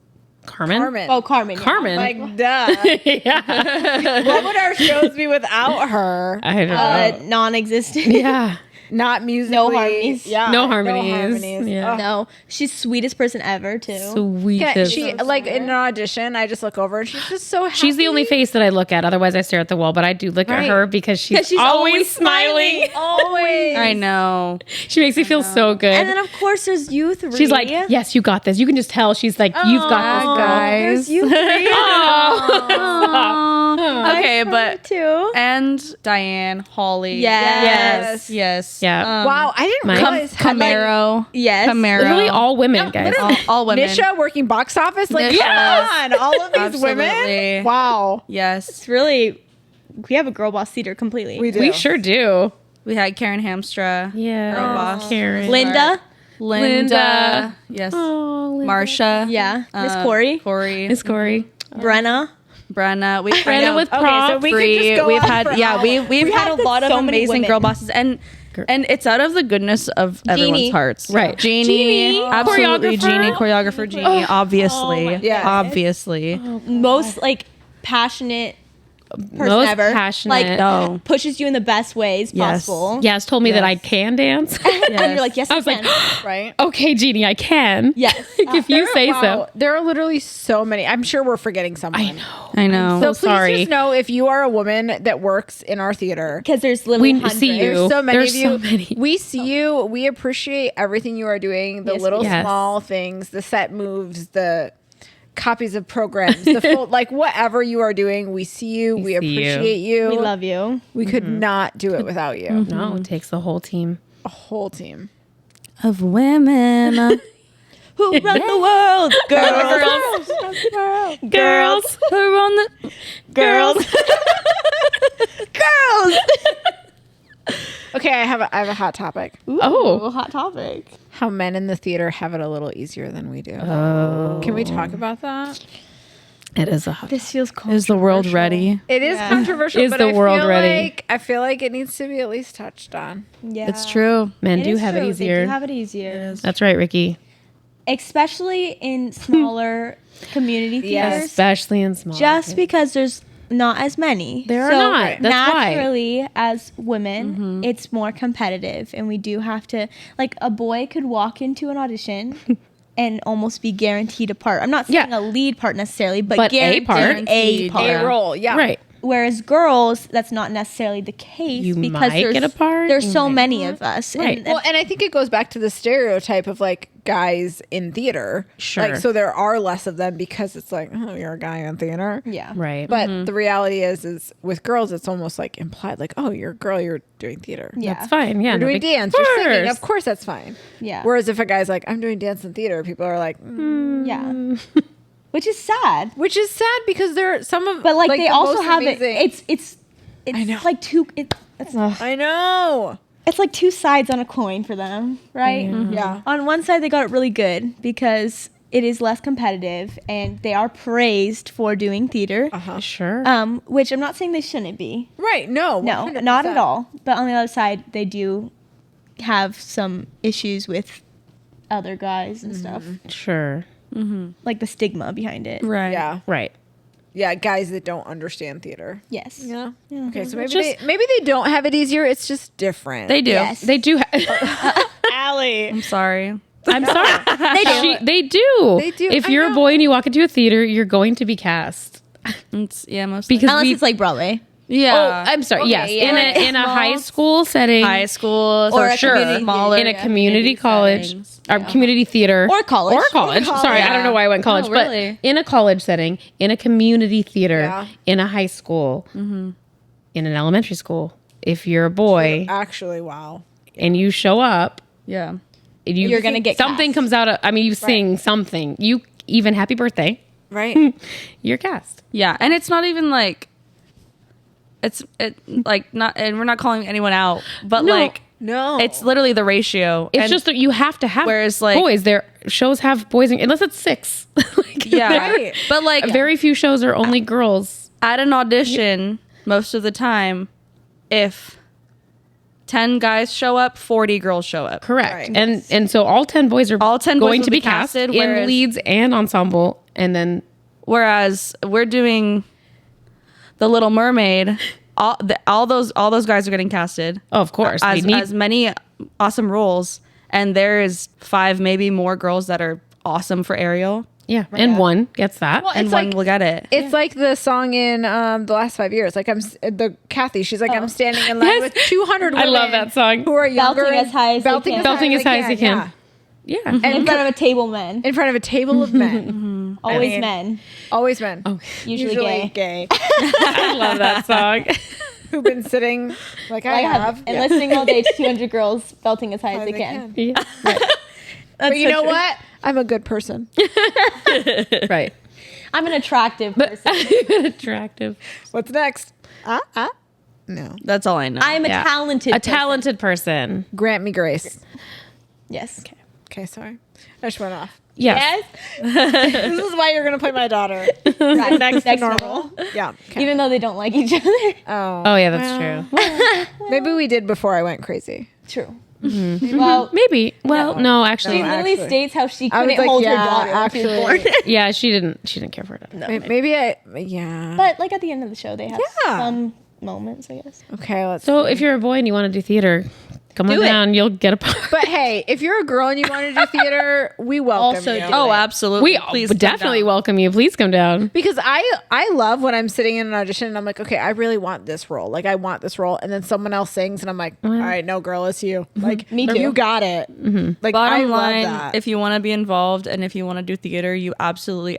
Carmen? Carmen. Oh, Carmen. yeah. Carmen. Like, duh. yeah. What would our shows be without her? I don't know. Non-existent. Yeah. Not musically. No harmonies. Yeah. No harmonies. Yeah. Oh. No, she's sweetest person ever, too. Sweetest. She like in an audition, I just look over and she's just so happy. She's the only face that I look at. Otherwise, I stare at the wall. But I do look at Right. her because she's, she's always smiling. always. I know. She makes me feel so good. And then, of course, there's you three. She's like, yes, you got this. You can just tell. She's like, you've got this, girl. There's you three. Okay, but too. and Diane, Holly. Yes. Yes. Yeah. Wow, I didn't My- realize how, like, Camaro. Yes. Camaro. Literally all women, guys. All women. Nisha working box office. Like, Nisha. come on, all of these Absolutely. women. Wow, Yes. It's really, we have a girl boss theater completely. we do. We sure do. We had Karen Hamstra. Yeah. Girl boss. Karen. Linda. Linda. Yes. Oh, Marsha. Yeah. Miss Corey. Corey. Miss Corey. Brenna. Brenna. We Brenna with Okay, props. so we could just go We've on had for we've We had a had lot of so many amazing women. girl bosses and it's out of the goodness of everyone's hearts. Right. Jeannie, absolutely. Choreographer. Jeannie, choreographer Jeannie, obviously. yes. Obviously. Most like passionate person Most ever. passionate. Like Oh. pushes you in the best ways Yes. possible. Yes, told me that I Yes. can dance. And you're like, yes, I you was like, can. right. okay, Jeannie, I can. Yes. if you say Wow, so. there are literally so many. I'm sure we're forgetting someone. I know. I know. So So please sorry. just know if you are a woman that works in our theater. Because there's literally We hundreds. see you. There's so many There's of you. so many. We see you. We appreciate everything you are doing. The Yes, little yes. small things, the set moves, the copies of programs, the full, like whatever you are doing. We see you. We see you. appreciate you. We love you. We could not do it without you. No, it takes the whole team. A whole team. Of women. Who run the world? Girls. Girls. Who on the Girls. Girls. Okay, I have a hot topic. Oh. Hot topic. How men in the theater have it a little easier than we do. Oh. Can we talk about that? It is a hot. This feels cold. Is the world ready? It is controversial, Is but the I world feel ready? like I feel like it needs to be at least touched on. Yeah. It's true. Men do is have it true. easier. They do have it easier. That's right, Ricky. Especially in smaller community theaters. Especially in small. Just because there's not as many. There are not. That's why. naturally, as women, it's more competitive, and we do have to. Like a boy could walk into an audition and almost be guaranteed a part. I'm not saying Yeah. a lead part necessarily, but, But a guaranteed part. a Guaranteed, part. yeah. A role, yeah. Right. Whereas girls, that's not necessarily the case You because might get a part. there's so You might many of us. Right. Well, and I think it goes back to the stereotype of like guys in theater. Sure. Like, so there are less of them because it's like, oh, you're a guy in theater. yeah. Right. But the reality is with girls, it's almost like implied, like, oh, you're a girl, you're doing theater. Yeah. That's fine. Yeah. You're no doing big- dance, Of you're singing. course. Of course, that's fine. Yeah. Whereas if a guy's like, I'm doing dance in theater, people are like, Yeah. Which is sad. which is sad because there are some of, But like, they the also most have amazing- it's I know. like two it's I know. it's like two sides on a coin for them, right? Yeah. On one side they got it really good because it is less competitive and they are praised for doing theater. Sure. Which I'm not saying they shouldn't be. Right. No. No, 100%. not at all. But on the other side, they do have some issues with other guys and stuff, sure. like the stigma behind it. Right. Yeah. Right. Yeah. Guys that don't understand theater. Yes. Yeah. Okay. So maybe Just- maybe they don't have it easier. It's just different. They do. Yes. They do. Allie. I'm sorry. I'm sorry. They do. They do. They do. If I you're a know. boy and you walk into a theater, you're going to be cast. It's, yeah, most Because Unless we. it's like Broadway. yeah. Oh, I'm sorry. Okay, yes, yeah. in a high school setting, high schools for a sure, community smaller in a community college, settings. or community theater, Or college. or college. Sorry, I don't know why I went college, Oh, but really? in a college setting, in a community theater, Yeah. in a high school, in an elementary school. If you're a boy Actually, wow. and you show up, Yeah. and You're gonna get something cast. comes out of. I mean, you sing something. You even happy birthday. Right. You're cast. Yeah. And it's not even like, like not, and we're not calling anyone out, but No. like, No. it's literally the ratio. It's And- just that you have to have. Whereas, like- boys, their shows have boys, unless it's 6. Like, yeah. Right. But like, very few shows are only girls. at an audition, most of the time, if 10 guys show up, 40 girls show up. Correct. Right. And so all 10 boys are All 10 boys going will to be be casted casted, in whereas- leads and ensemble, and then Whereas we're doing The Little Mermaid, all those guys are getting casted. oh, of course as, we need as many awesome roles, and there is 5 maybe more girls that are awesome for Ariel, yeah, and one gets that. Well, and it's one like- will get it. It's like the song in the last 5 years. Like the Kathy. She's like, I'm standing in line Yes. with 200 I women love that song. who are younger, Belting and as high as they belting can. Belting as high as they can. Yeah. Yeah, And In front of a table men. in front of a table of men, Always mean- men. always men, Usually gay. I love that song. who've been sitting like I have. And Yeah. listening all day to 200 girls belting as high as As they they can. Yeah, But you know what? I'm a good person. right. I'm an attractive person. Attractive. What's next? No. That's all I know. I'm a Yeah. talented A person. talented person. Grant me grace. Yes. Okay, sorry. I just went off. Yes. This is why you're gonna play my daughter. Right. Next to Next normal. Yeah. Okay. Even though they don't like each other. Oh yeah, that's true. Maybe we did before I went crazy. True. Well, Maybe. Well, no, actually, she literally actually. states how she I was couldn't like, hold her yeah, daughter when she was born. actually. yeah, she didn't care for it. Maybe yeah. But like at the end of the show, they have Yeah. some moments, I guess. Okay, let's. So if you're a boy and you want to do theater, come on Do it. down. You'll get a part. But hey, if you're a girl and you want to do theater, we welcome Also you. do oh, absolutely. We Please would come definitely down. welcome you. Please come down. Because I love when I'm sitting in an audition and I'm like, okay, I really want this role. Like I want this role, and then someone else sings, and I'm like, all right, no, girl, it's you. Like Me too. You got it. Like I Bottom love line, that. if you want to be involved and if you want to do theater, you absolutely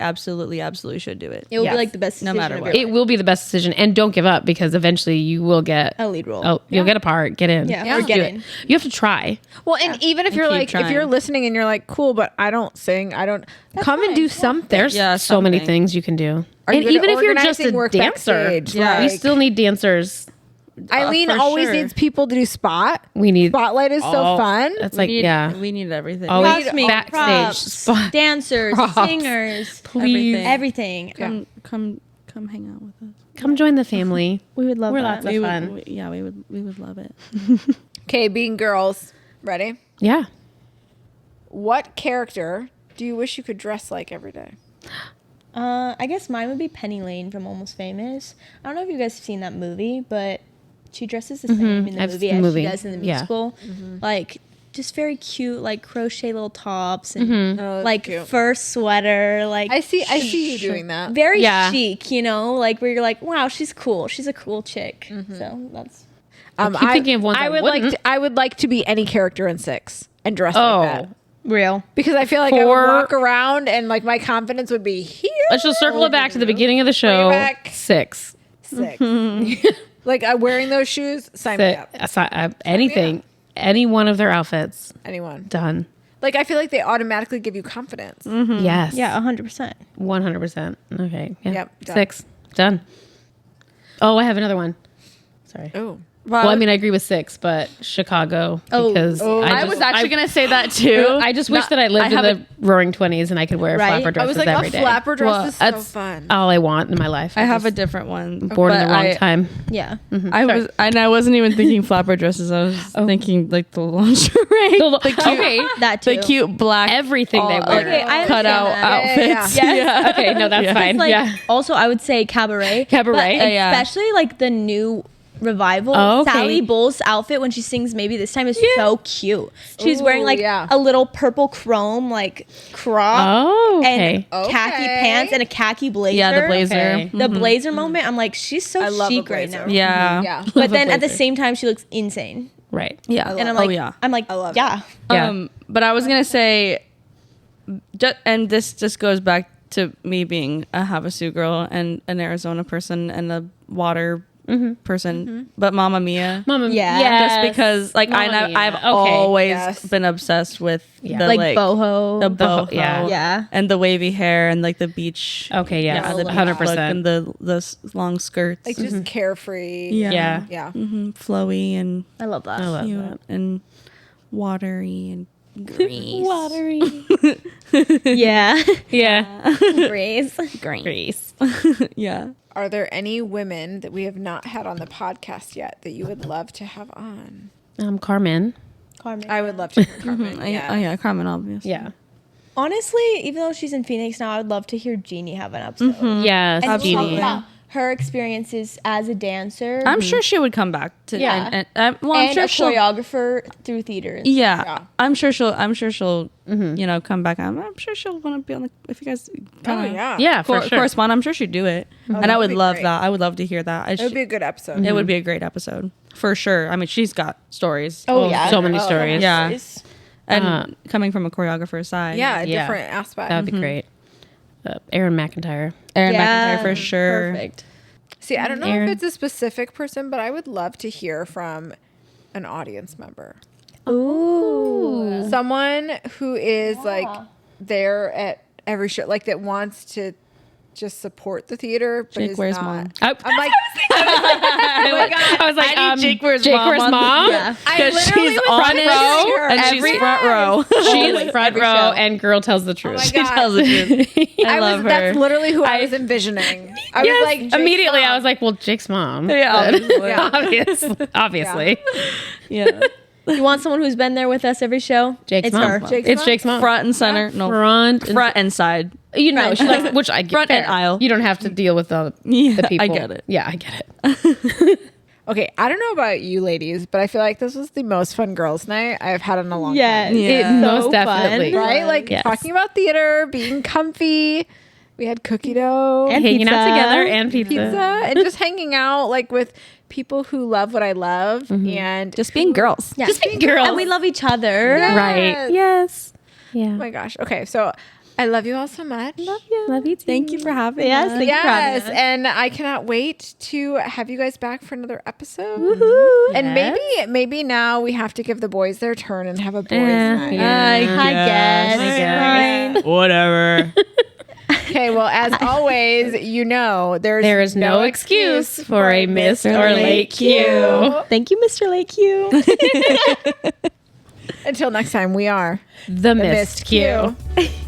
should do it. It will Yes. be like the best No decision matter of what. your It life. will be the best decision, and don't give up because eventually you will get A lead role. Oh, you'll get a part. Get in. Yeah, Yeah. or Do get Do it. in. You have to try. Well, and even if you're keep like, if trying. you're listening and you're like, cool, but I don't sing, I don't come and do something. There's Yeah, so many something. things you can do. Are you And good at even if you're just organizing a work dancer, backstage? Yeah. we Like, still need dancers. Eileen for always sure. needs people to do spot. We need Spotlight is so all- fun. That's like We need everything. Always Costume, backstage props, spot. dancers, Props. singers, Please everything. Come hang out with us. come join the family. We would love We're that. lots of fun. We would love it. Okay, being girls, ready? Yeah. What character do you wish you could dress like every day? I guess mine would be Penny Lane from Almost Famous. I don't know if you guys have seen that movie, but she dresses the same in the I've movie seen as the movie. she does in the Yeah. musical. Like, just very cute, like crochet little tops and Oh, like cute. fur sweater. Like I see you doing that. very Yeah. chic, you know, like where you're like, wow, she's cool. She's a cool chick. So that's keep thinking of ones I I would like. wouldn't. I would like to be any character in 6 and dress Oh. like that real. because I feel like I would For- walk around and like my confidence would be here. Let's just circle it back to the beginning of the show. back. 6. 6. Like wearing those shoes. Sign me up. Anything. Any one of their outfits. Anyone. Done. Like I feel like they automatically give you confidence. Yes. Yeah, 100%. 100%. Okay. Yeah. Yep, done. 6. Done. Oh, I have another one. Sorry. Oh. Well, I mean, I agree with 6, but Chicago because I was actually gonna say that too. I just wish that I lived in have the roaring 20s and I could wear Right? flapper I dresses I was like, every a day. flapper dress Well, is so That's fun. all I want in my life. I have a just different one. born in but the wrong time. Yeah. I wasn't even thinking flapper dresses. I was thinking like the lingerie, Okay. That too. the cute black Everything they wear. Okay, I cut out understand that. outfits. Yeah. Okay, no, that's fine. Like, yeah. Also, I would say cabaret. Cabaret. But Yeah. especially like the new revival. Oh, okay. Sally Bull's outfit when she sings Maybe This Time is so cute. She's Ooh, wearing like yeah. a little purple chrome like crop Oh, okay. and khaki Okay. pants and a khaki blazer. Yeah, the blazer. Okay. The blazer moment, I'm like, she's so I love a chic right blazer. now. Yeah. Yeah. But then at the blazer. same time, she looks insane. Right. Yeah. And I'm love like, yeah. I'm like, love yeah. Yeah. But I was gonna say, and this just goes back to me being a Havasu girl and an Arizona person and a water person, but Mamma Mia. Mama, Yeah. yes. Just because, like, Mamma Mia. I've Okay. always Yes. been obsessed with Yeah. the Like boho. the boho, yeah. and the wavy hair and like the beach. Okay, yes. the beach 100%. look and the long skirts, Like just carefree. Yeah. Yeah. flowy and I love that. I love cute that. and watery and grease. Watery. Yeah. Yeah. Grace. Grease. Yeah. Are there any women that we have not had on the podcast yet that you would love to have on? Carmen. Carmen. I would love to hear Carmen. Oh yeah, Carmen, obviously. Yeah. Honestly, even though she's in Phoenix now, I would love to hear Jeannie have an episode. Yes. And talk Jeannie. about her experiences as a dancer I'm sure she would come back to. Yeah. I'm and sure a she'll. choreographer through theater. Yeah, Yeah. I'm sure she'll. You know, come back. I'm sure she'll want to be on the. If you guys Oh, kind of yeah. Yeah, for sure. correspond, I'm sure she'd do it. and that I would would be love great. that. I would love to hear that. It would be a good episode. It would be a great episode for sure. I mean, she's got stories. Oh, yeah. So many stories. Yeah. Yes. And coming from a choreographer's side. Yeah, a Yeah. different aspect. That would be great. Erin McIntyre. Erin Yeah. McIntyre for sure. Perfect. See, I don't know Aaron. if it's a specific person, but I would love to hear from an audience member. Ooh. Someone who is like there at every show, like that wants to just support the theater, but Jake, is where's not. mom? Oh, I'm like, I was like, I need Jake, where's Jake, mom where's on the- mom? Yeah. I Because literally she's was on wanting to row see her and every- she's front row. She's front every row show. and girl tells the truth. my She God. tells the truth. I love her. That's literally who I was envisioning. I was like, Jake's immediately mom. I was like, well, Jake's mom. Yeah, Obviously. Obviously. yeah. You want someone who's been there with us every show? Jake's it's mom. her. Jake's It's mom? Jake's mom. Front and center. No, Front. front and side. You know, she likes, which I get. Front and fair. aisle. You don't have to deal with the Yeah, people. I get it. Yeah, I get it. Okay, I don't know about you ladies, but I feel like this was the most fun girls' night I've had in a long Yes. time. Yeah. It most So definitely. fun. Right? Like Yes. talking about theater, being comfy. We had cookie dough, And Hanging out pizza. together and pizza. pizza, and just hanging out like with people who love what I love and Just being girls. Yeah. Just being girls. And we love each other. Yes. Right. Yes. Yeah. Oh my gosh. Okay, so I love you all so much. Love you too. Thank you for having Yes, us. thank you for having Yes, us. and I cannot wait to have you guys back for another episode. Woohoo. And maybe now we have to give the boys their turn and have a boys' night. I guess. I guess. Fine. Whatever. Okay, well, as always, you know There is no excuse for a missed or late cue. Thank you, Mr. Lake Q. Until next time, we are The Missed missed cue.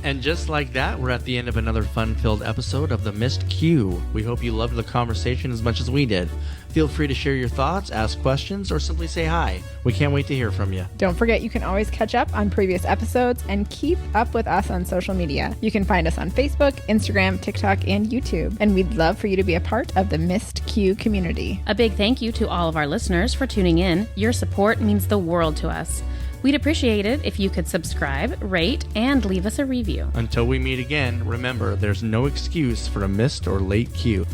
And just like that, we're at the end of another fun-filled episode of The Missed Q. We hope you loved the conversation as much as we did. Feel free to share your thoughts, ask questions, or simply say hi. We can't wait to hear from you. Don't forget, you can always catch up on previous episodes and keep up with us on social media. You can find us on Facebook, Instagram, TikTok, and YouTube. And we'd love for you to be a part of the Missed Q community. A big thank you to all of our listeners for tuning in. Your support means the world to us. We'd appreciate it if you could subscribe, rate, and leave us a review. Until we meet again, remember there's no excuse for a missed or late cue.